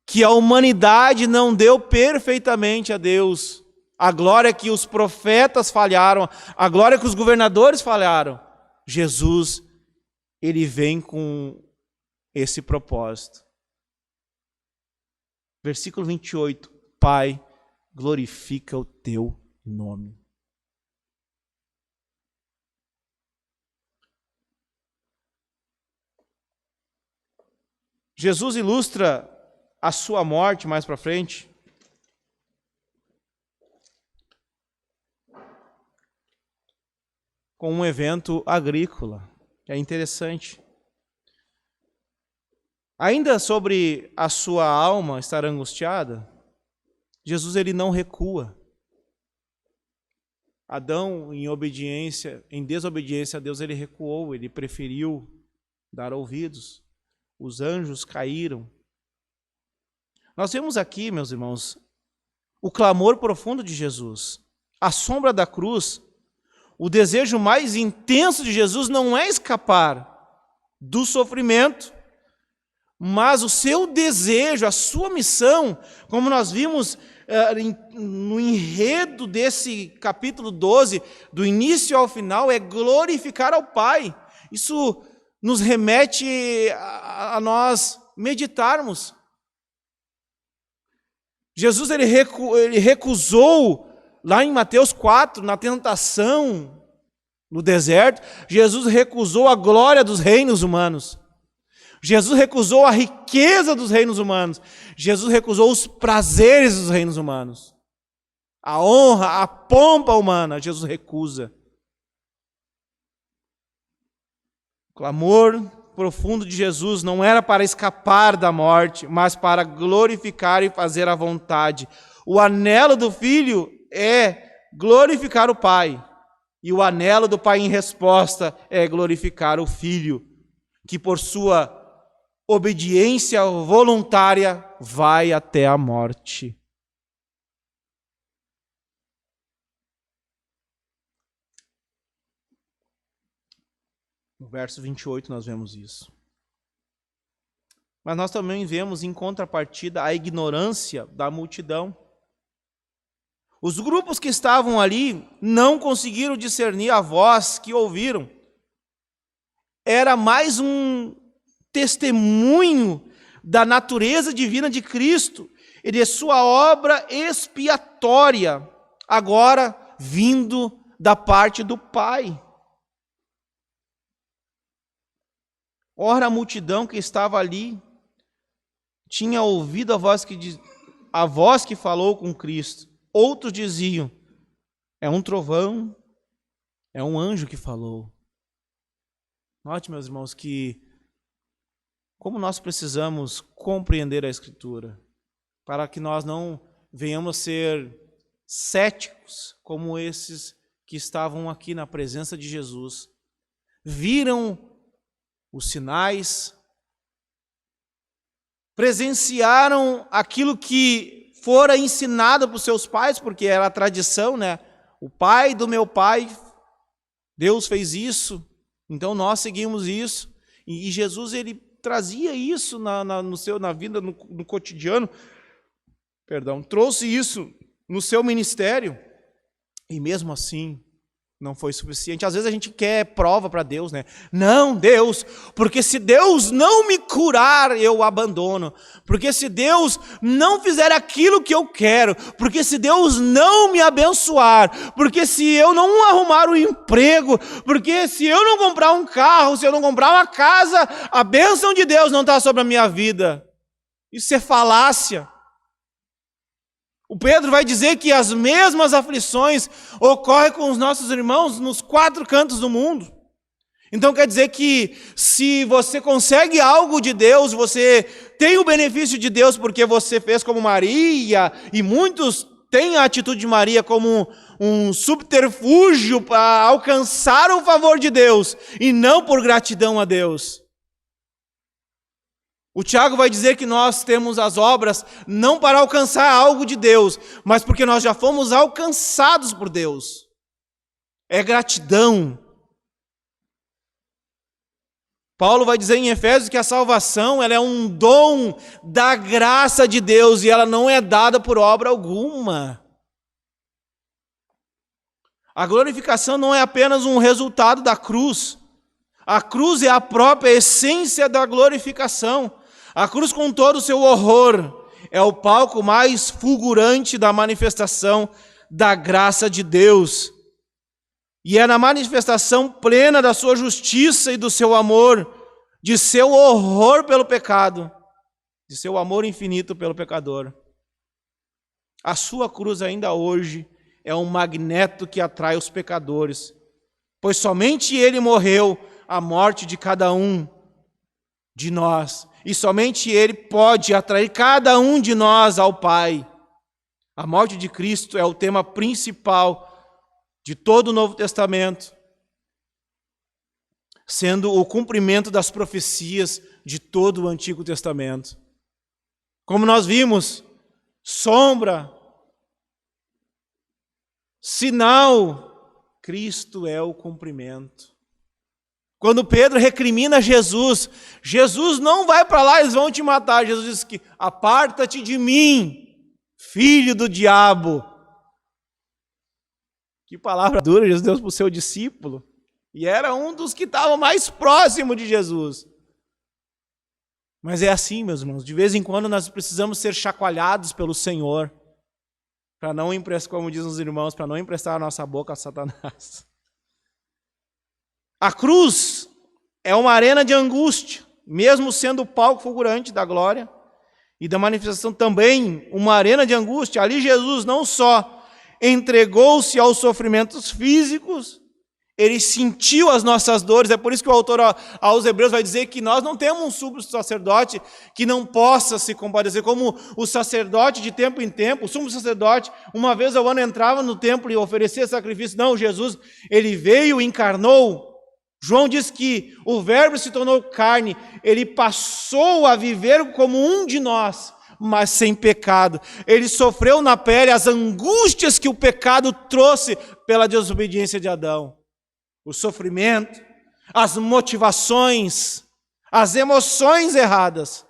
que a humanidade não deu perfeitamente a Deus. A glória que os profetas falharam. A glória que os governadores falharam. Jesus, ele vem com esse propósito. Versículo 28. Pai, glorifica o teu nome. Jesus ilustra a sua morte mais para frente com um evento agrícola. É interessante. Ainda sobre a sua alma estar angustiada, Jesus ele não recua. Adão, em desobediência a Deus, ele recuou, ele preferiu dar ouvidos. Os anjos caíram. Nós vemos aqui, meus irmãos, o clamor profundo de Jesus. A sombra da cruz, o desejo mais intenso de Jesus não é escapar do sofrimento, mas o seu desejo, a sua missão, como nós vimos no enredo desse capítulo 12, do início ao final, é glorificar ao Pai. Isso nos remete a nós meditarmos. Jesus ele recusou, lá em Mateus 4, na tentação, no deserto, Jesus recusou a glória dos reinos humanos. Jesus recusou a riqueza dos reinos humanos. Jesus recusou os prazeres dos reinos humanos. A honra, a pompa humana, Jesus recusa. O clamor profundo de Jesus não era para escapar da morte, mas para glorificar e fazer a vontade. O anelo do Filho é glorificar o Pai. E o anelo do Pai em resposta é glorificar o Filho, que por sua obediência voluntária vai até a morte. No verso 28 nós vemos isso. Mas nós também vemos em contrapartida a ignorância da multidão. Os grupos que estavam ali não conseguiram discernir a voz que ouviram. Era mais um testemunho da natureza divina de Cristo e de sua obra expiatória, agora vindo da parte do Pai. Ora, a multidão que estava ali tinha ouvido a voz que falou com Cristo. Outros diziam, é um trovão, é um anjo que falou. Note, meus irmãos, que como nós precisamos compreender a Escritura, para que nós não venhamos ser céticos como esses que estavam aqui na presença de Jesus. Viram os sinais, presenciaram aquilo que fora ensinado para os seus pais, porque era a tradição, né? O pai do meu pai, Deus fez isso, então nós seguimos isso. E Jesus, ele trazia isso na vida, no cotidiano, trouxe isso no seu ministério, e mesmo assim não foi suficiente. Às vezes a gente quer prova para Deus, né? Não, Deus, porque se Deus não me curar, eu abandono. Porque se Deus não fizer aquilo que eu quero, porque se Deus não me abençoar, porque se eu não arrumar um emprego, porque se eu não comprar um carro, se eu não comprar uma casa, a bênção de Deus não está sobre a minha vida. Isso é falácia. O Pedro vai dizer que as mesmas aflições ocorrem com os nossos irmãos nos 4 cantos do mundo. Então quer dizer que se você consegue algo de Deus, você tem o benefício de Deus porque você fez como Maria, e muitos têm a atitude de Maria como um subterfúgio para alcançar o favor de Deus, e não por gratidão a Deus. O Tiago vai dizer que nós temos as obras não para alcançar algo de Deus, mas porque nós já fomos alcançados por Deus. É gratidão. Paulo vai dizer em Efésios que a salvação ela é um dom da graça de Deus e ela não é dada por obra alguma. A glorificação não é apenas um resultado da cruz. A cruz é a própria essência da glorificação. A cruz, com todo o seu horror, é o palco mais fulgurante da manifestação da graça de Deus. E é na manifestação plena da sua justiça e do seu amor, de seu horror pelo pecado, de seu amor infinito pelo pecador. A sua cruz ainda hoje é um magneto que atrai os pecadores, pois somente ele morreu a morte de cada um de nós. E somente ele pode atrair cada um de nós ao Pai. A morte de Cristo é o tema principal de todo o Novo Testamento, sendo o cumprimento das profecias de todo o Antigo Testamento. Como nós vimos, sombra, sinal, Cristo é o cumprimento. Quando Pedro recrimina Jesus, Jesus não vai para lá, eles vão te matar. Jesus diz que aparta-te de mim, filho do diabo. Que palavra dura Jesus deu para o seu discípulo. E era um dos que estavam mais próximos de Jesus. Mas é assim, meus irmãos, de vez em quando nós precisamos ser chacoalhados pelo Senhor, para não emprestar, como dizem os irmãos, para não emprestar a nossa boca a Satanás. A cruz é uma arena de angústia, mesmo sendo o palco fulgurante da glória e da manifestação, também uma arena de angústia. Ali Jesus não só entregou-se aos sofrimentos físicos, ele sentiu as nossas dores. É por isso que o autor aos Hebreus vai dizer que nós não temos um sumo sacerdote que não possa se compadecer, como o sacerdote de tempo em tempo, o sumo sacerdote, uma vez ao ano entrava no templo e oferecia sacrifício. Não, Jesus, ele veio, encarnou. João diz que o verbo se tornou carne, ele passou a viver como um de nós, mas sem pecado. Ele sofreu na pele as angústias que o pecado trouxe pela desobediência de Adão. O sofrimento, as motivações, as emoções erradas.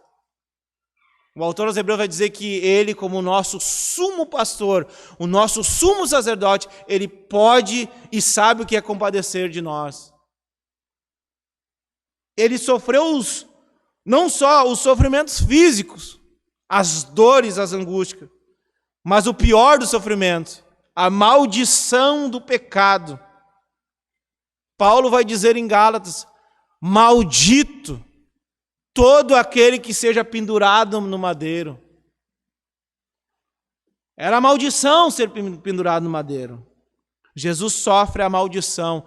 O autor aos Hebreus vai dizer que ele, como nosso sumo pastor, o nosso sumo sacerdote, ele pode e sabe o que é compadecer de nós. Ele sofreu não só os sofrimentos físicos, as dores, as angústias, mas o pior do sofrimento, a maldição do pecado. Paulo vai dizer em Gálatas: maldito todo aquele que seja pendurado no madeiro. Era maldição ser pendurado no madeiro. Jesus sofre a maldição.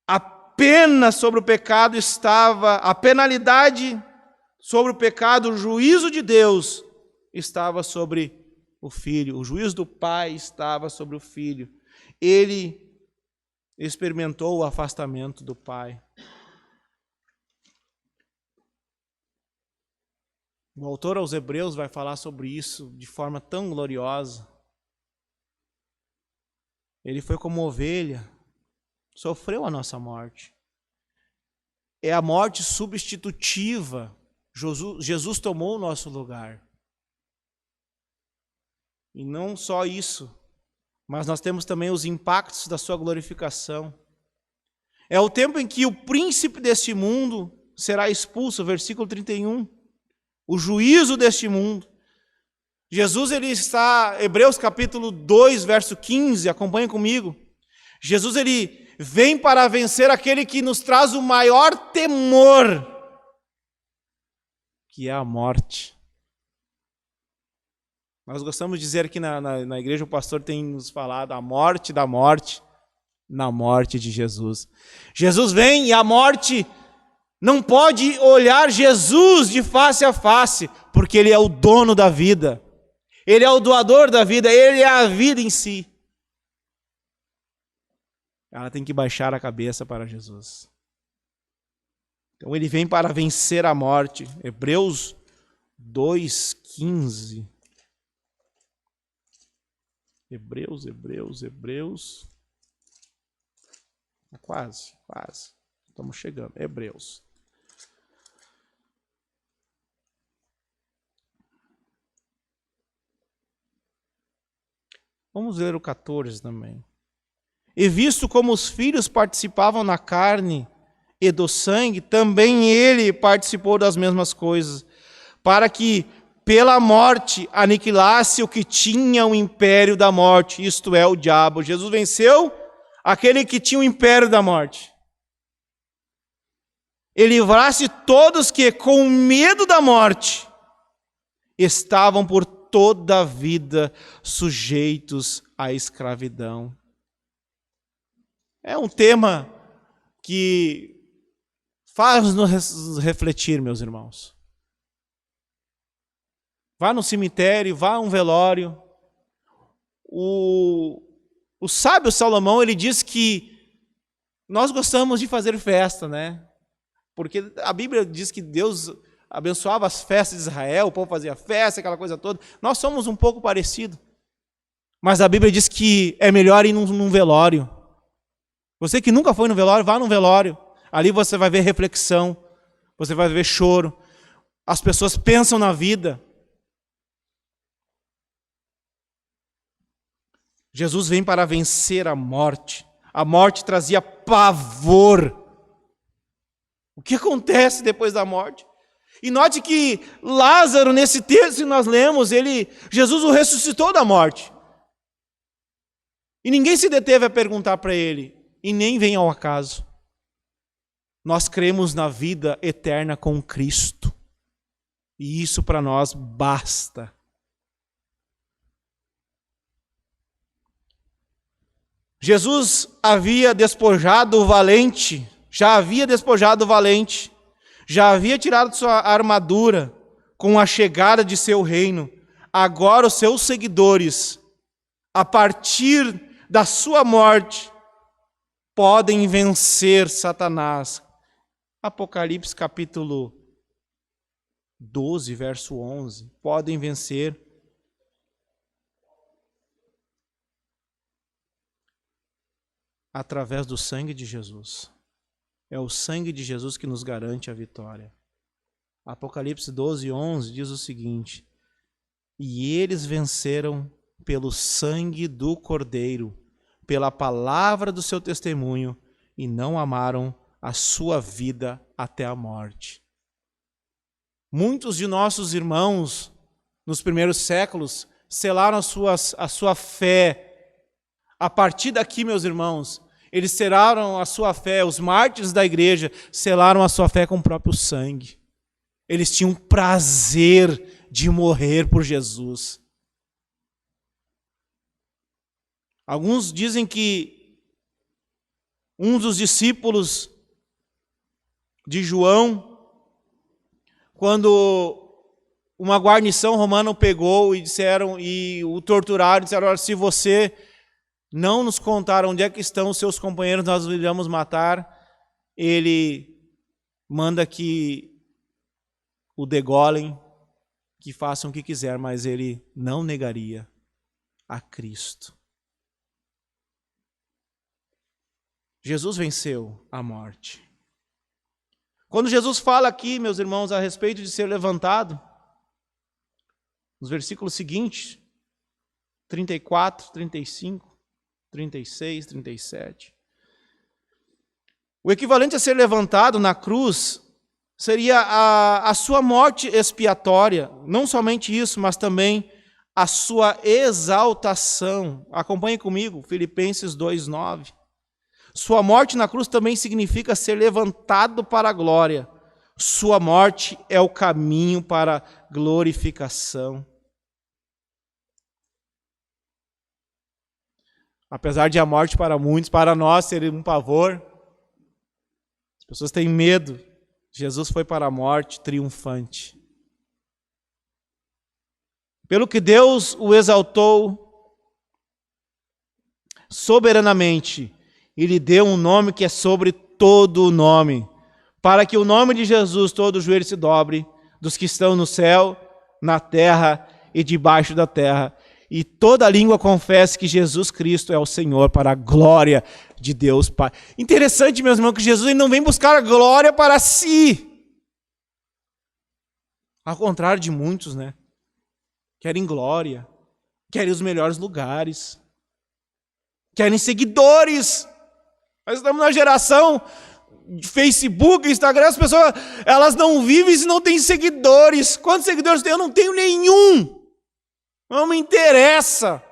A pena sobre o pecado estava, a penalidade sobre o pecado, o juízo de Deus estava sobre o Filho. O juízo do Pai estava sobre o Filho. Ele experimentou o afastamento do Pai. O autor aos Hebreus vai falar sobre isso de forma tão gloriosa. Ele foi como ovelha, sofreu a nossa morte. É a morte substitutiva. Jesus tomou o nosso lugar. E não só isso, mas nós temos também os impactos da sua glorificação. É o tempo em que o príncipe deste mundo será expulso, versículo 31. O juízo deste mundo. Jesus, ele está, Hebreus capítulo 2, verso 15, acompanhe comigo. Jesus, ele vem para vencer aquele que nos traz o maior temor, que é a morte. Nós gostamos de dizer aqui na igreja, o pastor tem nos falado a morte da morte, na morte de Jesus. Jesus vem e a morte não pode olhar Jesus de face a face, porque ele é o dono da vida. Ele é o doador da vida, ele é a vida em si. Ela tem que baixar a cabeça para Jesus. Então ele vem para vencer a morte. Hebreus 2:15. Hebreus. Quase. Estamos chegando. Hebreus. Vamos ler o 14 também. E visto como os filhos participavam na carne e do sangue, também ele participou das mesmas coisas, para que pela morte aniquilasse o que tinha o império da morte, isto é, o diabo. Jesus venceu aquele que tinha o império da morte. E livrasse todos que, com medo da morte, estavam por toda a vida sujeitos à escravidão. É um tema que faz-nos refletir, meus irmãos. Vá no cemitério, vá a um velório. O sábio Salomão, ele diz que nós gostamos de fazer festa, né? Porque a Bíblia diz que Deus abençoava as festas de Israel, o povo fazia festa, aquela coisa toda. Nós somos um pouco parecidos. Mas a Bíblia diz que é melhor ir num velório. Você que nunca foi no velório, vá num velório. Ali você vai ver reflexão, você vai ver choro. As pessoas pensam na vida. Jesus vem para vencer a morte. A morte trazia pavor. O que acontece depois da morte? E note que Lázaro, nesse texto que nós lemos, Jesus o ressuscitou da morte. E ninguém se deteve a perguntar para ele, e nem vem ao acaso. Nós cremos na vida eterna com Cristo. E isso para nós basta. Jesus havia despojado o valente, já havia tirado sua armadura com a chegada de seu reino. Agora os seus seguidores, a partir da sua morte, podem vencer Satanás. Apocalipse capítulo 12, verso 11. Podem vencer. Através do sangue de Jesus. É o sangue de Jesus que nos garante a vitória. Apocalipse 12, 11 diz o seguinte: e eles venceram pelo sangue do Cordeiro, pela palavra do seu testemunho, e não amaram a sua vida até a morte. Muitos de nossos irmãos, nos primeiros séculos, selaram a sua fé. A partir daqui, meus irmãos, eles selaram a sua fé, os mártires da igreja selaram a sua fé com o próprio sangue. Eles tinham prazer de morrer por Jesus. Alguns dizem que um dos discípulos de João, quando uma guarnição romana o pegou e o torturaram, disseram: se você não nos contar onde é que estão os seus companheiros, nós os iremos matar. Ele manda que o degolem, que façam o que quiser, mas ele não negaria a Cristo. Jesus venceu a morte. Quando Jesus fala aqui, meus irmãos, a respeito de ser levantado, nos versículos seguintes, 34, 35, 36, 37. O equivalente a ser levantado na cruz seria a sua morte expiatória. Não somente isso, mas também a sua exaltação. Acompanhe comigo, Filipenses 2:9. Sua morte na cruz também significa ser levantado para a glória. Sua morte é o caminho para a glorificação. Apesar de a morte para muitos, para nós ser um pavor, as pessoas têm medo. Jesus foi para a morte triunfante. Pelo que Deus o exaltou soberanamente e lhe deu um nome que é sobre todo o nome, para que o nome de Jesus todo o joelho se dobre, dos que estão no céu, na terra e debaixo da terra, e toda língua confesse que Jesus Cristo é o Senhor, para a glória de Deus Pai. Interessante, meus irmãos, que Jesus ele não vem buscar a glória para si. Ao contrário de muitos, né? Querem glória, querem os melhores lugares, querem seguidores. Nós estamos na geração de Facebook, Instagram, as pessoas elas não vivem se não têm seguidores. Quantos seguidores tem? Eu não tenho nenhum. Não me interessa.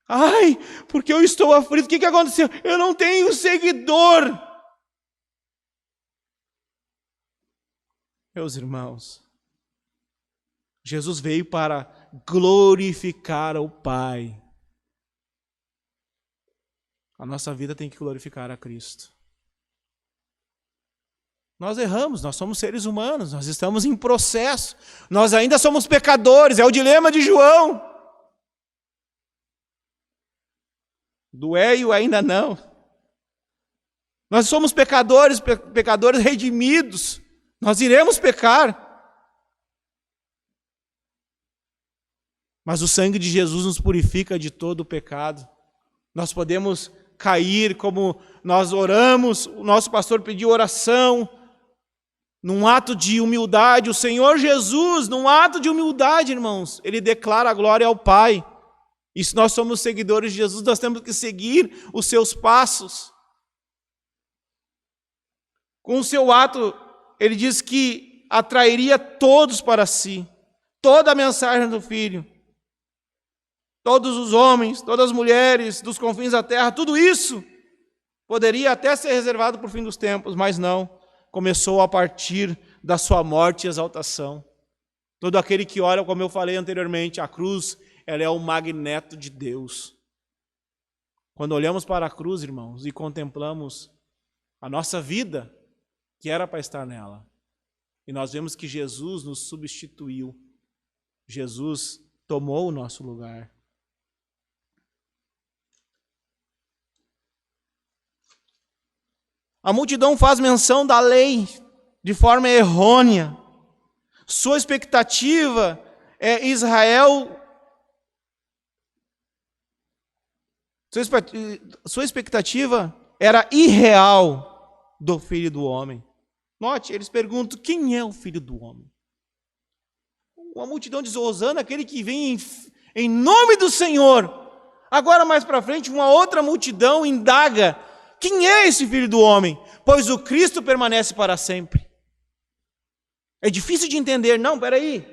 Ai, porque eu estou aflito. O que aconteceu? Eu não tenho seguidor. Meus irmãos, Jesus veio para glorificar o Pai. A nossa vida tem que glorificar a Cristo. Nós erramos, nós somos seres humanos, nós estamos em processo, nós ainda somos pecadores, é o dilema de João. Do e o ainda não. Nós somos pecadores, pecadores redimidos, nós iremos pecar. Mas o sangue de Jesus nos purifica de todo o pecado. Nós podemos cair, como nós oramos, o nosso pastor pediu oração, num ato de humildade. O Senhor Jesus, num ato de humildade, irmãos, ele declara a glória ao Pai. E se nós somos seguidores de Jesus, nós temos que seguir os seus passos. Com o seu ato, ele diz que atrairia todos para si. Toda a mensagem do Filho. Todos os homens, todas as mulheres dos confins da terra, tudo isso poderia até ser reservado para o fim dos tempos, mas não. Começou a partir da sua morte e exaltação. Todo aquele que olha, como eu falei anteriormente, a cruz, ela é o magneto de Deus. Quando olhamos para a cruz, irmãos, e contemplamos a nossa vida, que era para estar nela, e nós vemos que Jesus nos substituiu. Jesus tomou o nosso lugar. A multidão faz menção da lei de forma errônea. Sua expectativa é Israel. Sua expectativa era irreal do Filho do Homem. Note, eles perguntam: quem é o Filho do Homem? Uma multidão diz: Hosana, aquele que vem em nome do Senhor. Agora, mais para frente, uma outra multidão indaga: quem é esse Filho do Homem? Pois o Cristo permanece para sempre. É difícil de entender. Não, peraí.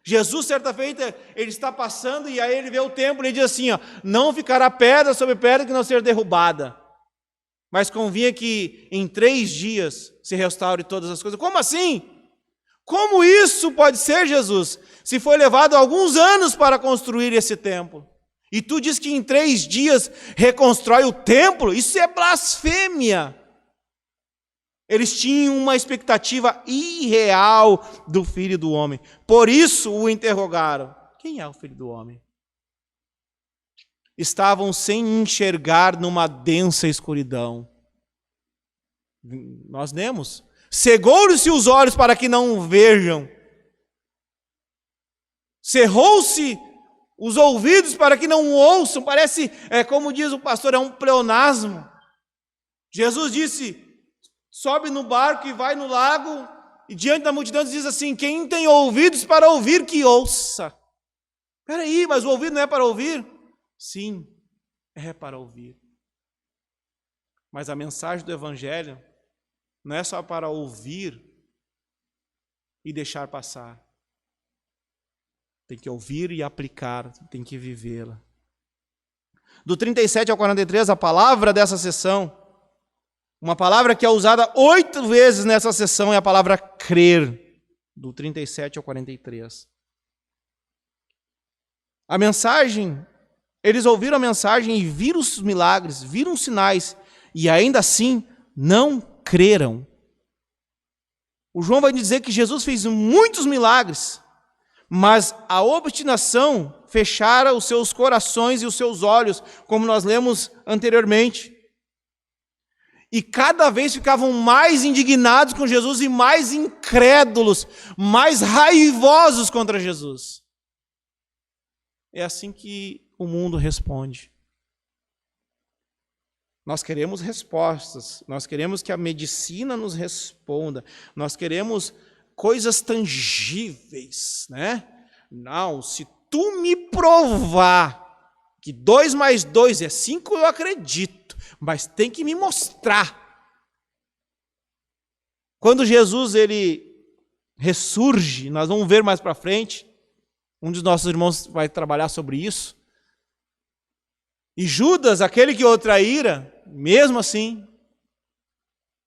Jesus, certa feita, ele está passando e aí ele vê o templo e ele diz assim: ó, não ficará pedra sobre pedra que não seja derrubada. Mas convinha que em 3 dias se restaure todas as coisas. Como assim? Como isso pode ser, Jesus? Se foi levado alguns anos para construir esse templo. E tu diz que em 3 dias reconstrói o templo? Isso é blasfêmia. Eles tinham uma expectativa irreal do Filho do Homem. Por isso o interrogaram: quem é o Filho do Homem? Estavam sem enxergar numa densa escuridão. Nós lemos: cegou-se os olhos para que não vejam. Cerrou-se os ouvidos para que não ouçam. Parece, como diz o pastor, é um pleonasmo. Jesus disse: sobe no barco e vai no lago, e diante da multidão diz assim: quem tem ouvidos para ouvir, que ouça. Espera aí, mas o ouvido não é para ouvir? Sim, é para ouvir. Mas a mensagem do Evangelho não é só para ouvir e deixar passar. Tem que ouvir e aplicar, tem que vivê-la. Do 37 ao 43, a palavra dessa sessão, uma palavra que é usada 8 vezes nessa sessão, é a palavra crer, do 37 ao 43. A mensagem, eles ouviram a mensagem e viram os milagres, viram os sinais, e ainda assim não creram. O João vai dizer que Jesus fez muitos milagres, mas a obstinação fechara os seus corações e os seus olhos, como nós lemos anteriormente. E cada vez ficavam mais indignados com Jesus e mais incrédulos, mais raivosos contra Jesus. É assim que o mundo responde. Nós queremos respostas, nós queremos que a medicina nos responda, nós queremos coisas tangíveis, né? Não, se tu me provar que 2 mais 2 é 5, eu acredito, mas tem que me mostrar. Quando Jesus ele ressurge, nós vamos ver mais para frente, um dos nossos irmãos vai trabalhar sobre isso. E Judas, aquele que o traíra, mesmo assim,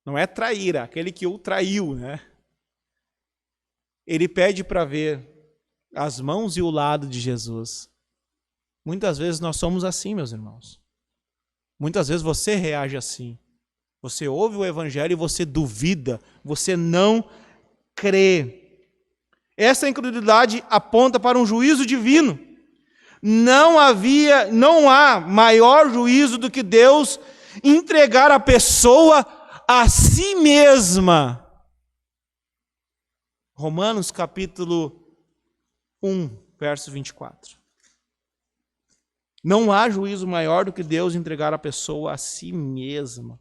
não é traíra, aquele que o traiu, né? Ele pede para ver as mãos e o lado de Jesus. Muitas vezes nós somos assim, meus irmãos. Muitas vezes você reage assim. Você ouve o Evangelho e você duvida, você não crê. Essa incredulidade aponta para um juízo divino. Não há maior juízo do que Deus entregar a pessoa a si mesma. Romanos capítulo 1, verso 24. Não há juízo maior do que Deus entregar a pessoa a si mesma.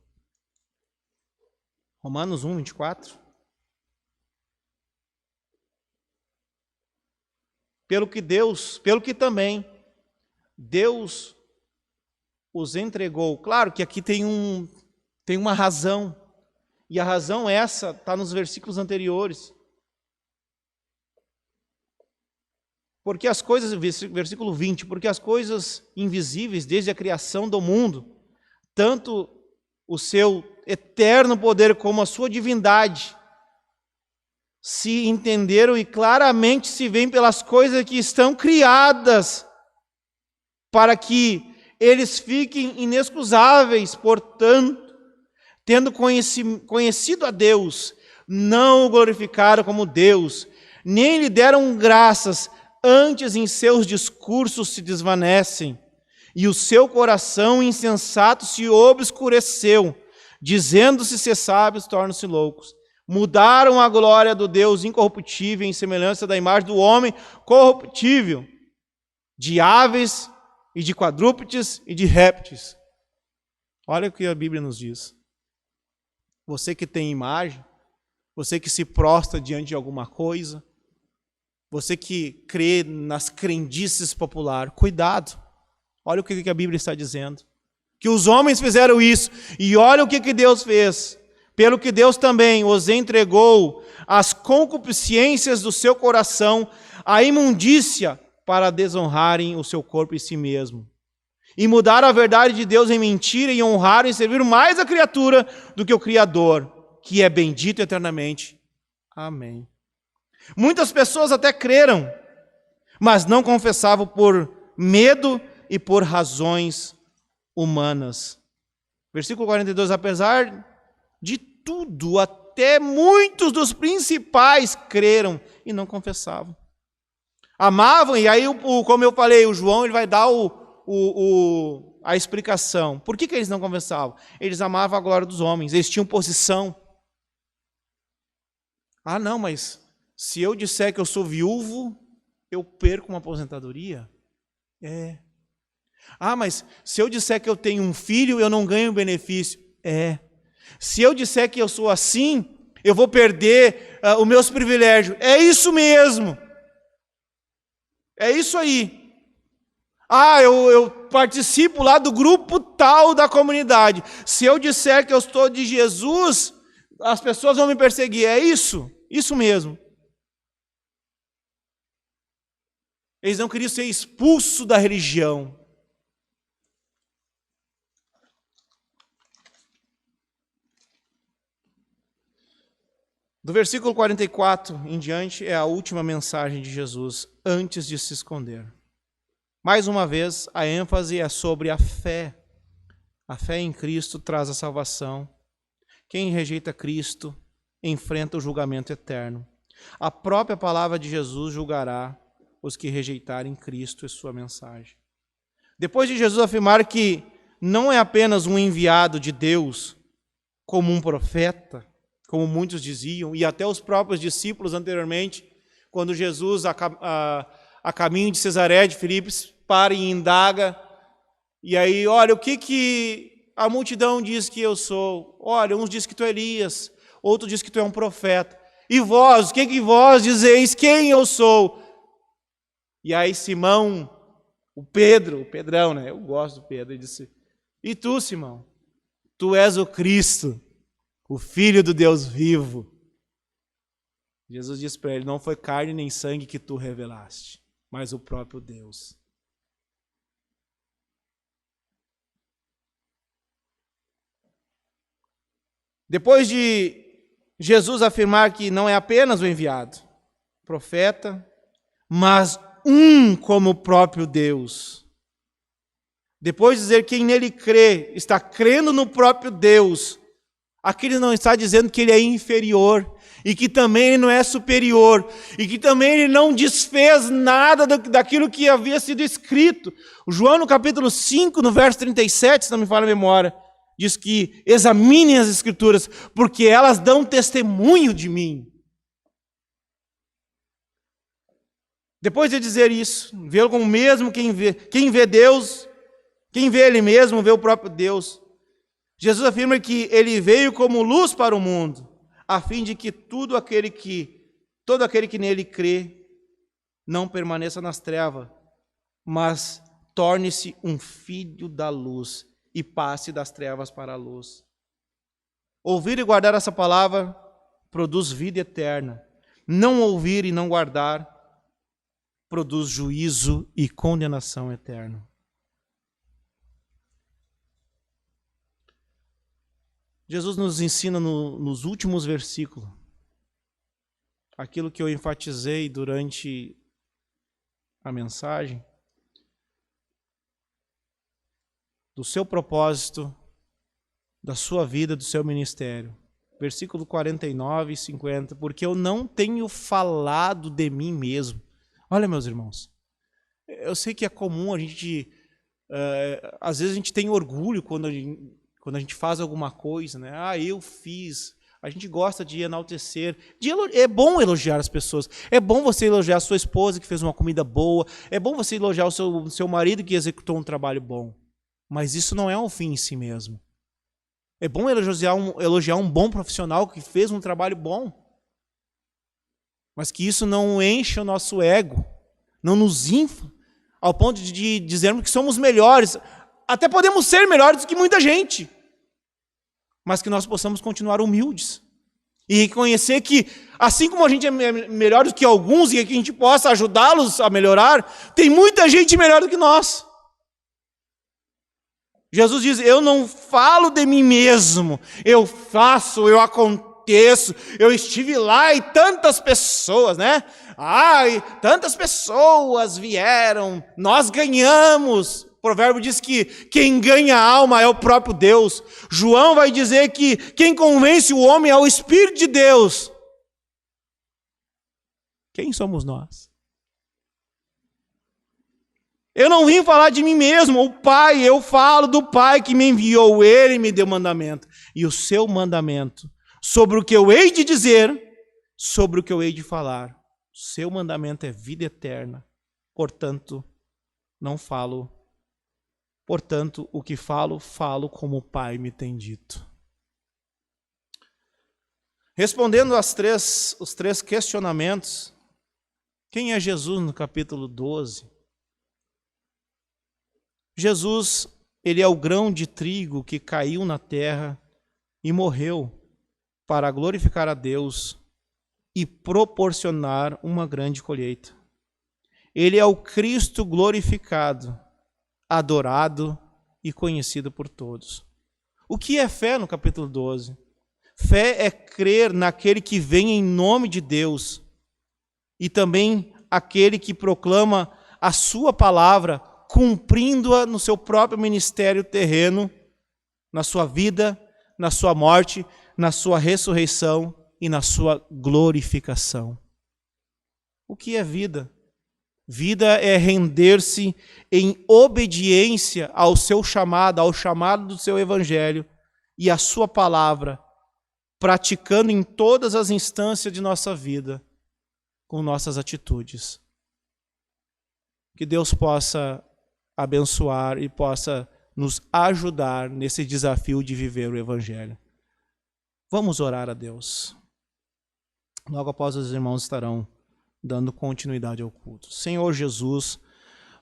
Romanos 1, 24. Pelo que também Deus os entregou. Claro que aqui tem uma razão. E a razão essa está nos versículos anteriores. Porque as coisas, versículo 20, porque as coisas invisíveis desde a criação do mundo, tanto o seu eterno poder como a sua divindade, se entenderam e claramente se veem pelas coisas que estão criadas, para que eles fiquem inexcusáveis. Portanto, tendo conhecido a Deus, não o glorificaram como Deus, nem lhe deram graças, antes em seus discursos se desvanecem, e o seu coração insensato se obscureceu, dizendo-se ser sábios, tornam-se loucos. Mudaram a glória do Deus incorruptível em semelhança da imagem do homem corruptível, de aves e de quadrúpedes e de répteis. Olha o que a Bíblia nos diz. Você que tem imagem, você que se prostra diante de alguma coisa, você que crê nas crendices populares, cuidado. Olha o que a Bíblia está dizendo. Que os homens fizeram isso, e olha o que Deus fez. Pelo que Deus também os entregou às concupiscências do seu coração, à imundícia, para desonrarem o seu corpo em si mesmo. E mudaram a verdade de Deus em mentira, e honraram e serviram mais a criatura do que o Criador, que é bendito eternamente. Amém. Muitas pessoas até creram, mas não confessavam por medo e por razões humanas. Versículo 42, apesar de tudo, até muitos dos principais creram e não confessavam. Amavam, e aí, como eu falei, o João ele vai dar a explicação. Por que eles não confessavam? Eles amavam a glória dos homens, eles tinham posição. Ah, não, mas se eu disser que eu sou viúvo, eu perco uma aposentadoria? É. Ah, mas se eu disser que eu tenho um filho, eu não ganho benefício? É. Se eu disser que eu sou assim, eu vou perder os meus privilégios? É isso mesmo. É isso aí. Ah, eu participo lá do grupo tal da comunidade. Se eu disser que eu estou de Jesus, as pessoas vão me perseguir. É isso? Isso mesmo. Eles não queriam ser expulsos da religião. Do versículo 44 em diante é a última mensagem de Jesus antes de se esconder. Mais uma vez, a ênfase é sobre a fé. A fé em Cristo traz a salvação. Quem rejeita Cristo enfrenta o julgamento eterno. A própria palavra de Jesus julgará os que rejeitarem Cristo e sua mensagem. Depois de Jesus afirmar que não é apenas um enviado de Deus, como um profeta, como muitos diziam, e até os próprios discípulos anteriormente, quando Jesus, a caminho de Cesareia de Filipe, para e indaga, e aí, olha, o que a multidão diz que eu sou? Olha, uns dizem que tu é Elias, outros dizem que tu é um profeta. E vós, o que vós dizeis quem eu sou? E aí Simão, o Pedrão, né? Eu gosto do Pedro, ele disse, e tu, Simão? Tu és o Cristo, o Filho do Deus vivo. Jesus disse para ele, não foi carne nem sangue que tu revelaste, mas o próprio Deus. Depois de Jesus afirmar que não é apenas o enviado, profeta, mas um como o próprio Deus. Depois de dizer que quem nele crê, está crendo no próprio Deus, aqui ele não está dizendo que ele é inferior, e que também ele não é superior, e que também ele não desfez nada daquilo que havia sido escrito. O João, no capítulo 5, no verso 37, se não me falha a memória, diz que examinem as Escrituras, porque elas dão testemunho de mim. Depois de dizer isso, vê-lo como mesmo quem vê Deus, Quem vê ele mesmo, vê o próprio Deus. Jesus afirma que ele veio como luz para o mundo, a fim de que todo aquele que nele crê não permaneça nas trevas, mas torne-se um filho da luz e passe das trevas para a luz. Ouvir e guardar essa palavra produz vida eterna. Não ouvir e não guardar produz juízo e condenação eterna. Jesus nos ensina nos últimos versículos aquilo que eu enfatizei durante a mensagem, do seu propósito, da sua vida, do seu ministério. Versículo 49 e 50, porque eu não tenho falado de mim mesmo. Olha, meus irmãos, eu sei que é comum a gente, às vezes a gente tem orgulho quando a gente faz alguma coisa, né? Eu fiz. A gente gosta de enaltecer. É bom elogiar as pessoas. É bom você elogiar a sua esposa que fez uma comida boa. É bom você elogiar o seu marido que executou um trabalho bom. Mas isso não é um fim em si mesmo. É bom elogiar um bom profissional que fez um trabalho bom. Mas que isso não enche o nosso ego. Não nos infla ao ponto de dizermos que somos melhores. Até podemos ser melhores do que muita gente. Mas que nós possamos continuar humildes. E reconhecer que, assim como a gente é melhor do que alguns, e que a gente possa ajudá-los a melhorar, tem muita gente melhor do que nós. Jesus diz, eu não falo de mim mesmo, eu faço, eu aconteço, eu estive lá e tantas pessoas, né? Tantas pessoas vieram, nós ganhamos. O provérbio diz que quem ganha a alma é o próprio Deus. João vai dizer que quem convence o homem é o Espírito de Deus. Quem somos nós? Eu não vim falar de mim mesmo, o Pai, eu falo do Pai que me enviou, Ele me deu mandamento. E o seu mandamento, sobre o que eu hei de dizer, sobre o que eu hei de falar. O seu mandamento é vida eterna, portanto, não falo. Portanto, o que falo, falo como o Pai me tem dito. Respondendo os três questionamentos, quem é Jesus no capítulo 12? Jesus, ele é o grão de trigo que caiu na terra e morreu para glorificar a Deus e proporcionar uma grande colheita. Ele é o Cristo glorificado, adorado e conhecido por todos. O que é fé no capítulo 12? Fé é crer naquele que vem em nome de Deus e também aquele que proclama a sua palavra, cumprindo-a no seu próprio ministério terreno, na sua vida, na sua morte, na sua ressurreição e na sua glorificação. O que é vida? Vida é render-se em obediência ao seu chamado, ao chamado do seu evangelho e à sua palavra, praticando em todas as instâncias de nossa vida, com nossas atitudes. Que Deus possa abençoar e possa nos ajudar nesse desafio de viver o evangelho. Vamos orar a Deus. Logo após os irmãos estarão dando continuidade ao culto. Senhor Jesus,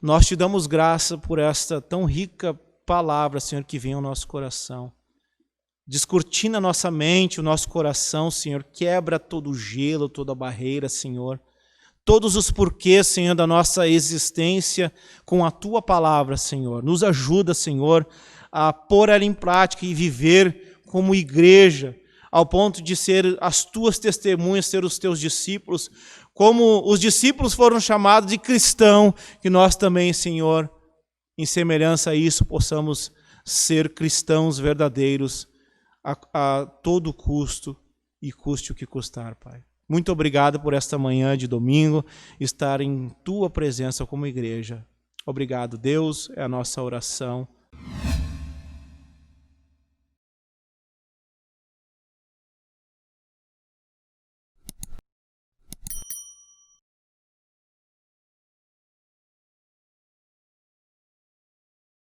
nós te damos graça por esta tão rica palavra, Senhor, que vem ao nosso coração. Descortina a nossa mente, o nosso coração, Senhor, quebra todo o gelo, toda a barreira, Senhor. Todos os porquês, Senhor, da nossa existência com a Tua palavra, Senhor. Nos ajuda, Senhor, a pôr ela em prática e viver como igreja, ao ponto de ser as Tuas testemunhas, ser os Teus discípulos, como os discípulos foram chamados de cristão, que nós também, Senhor, em semelhança a isso, possamos ser cristãos verdadeiros a todo custo e custe o que custar, Pai. Muito obrigado por esta manhã de domingo, estar em Tua presença como igreja. Obrigado, Deus, é a nossa oração.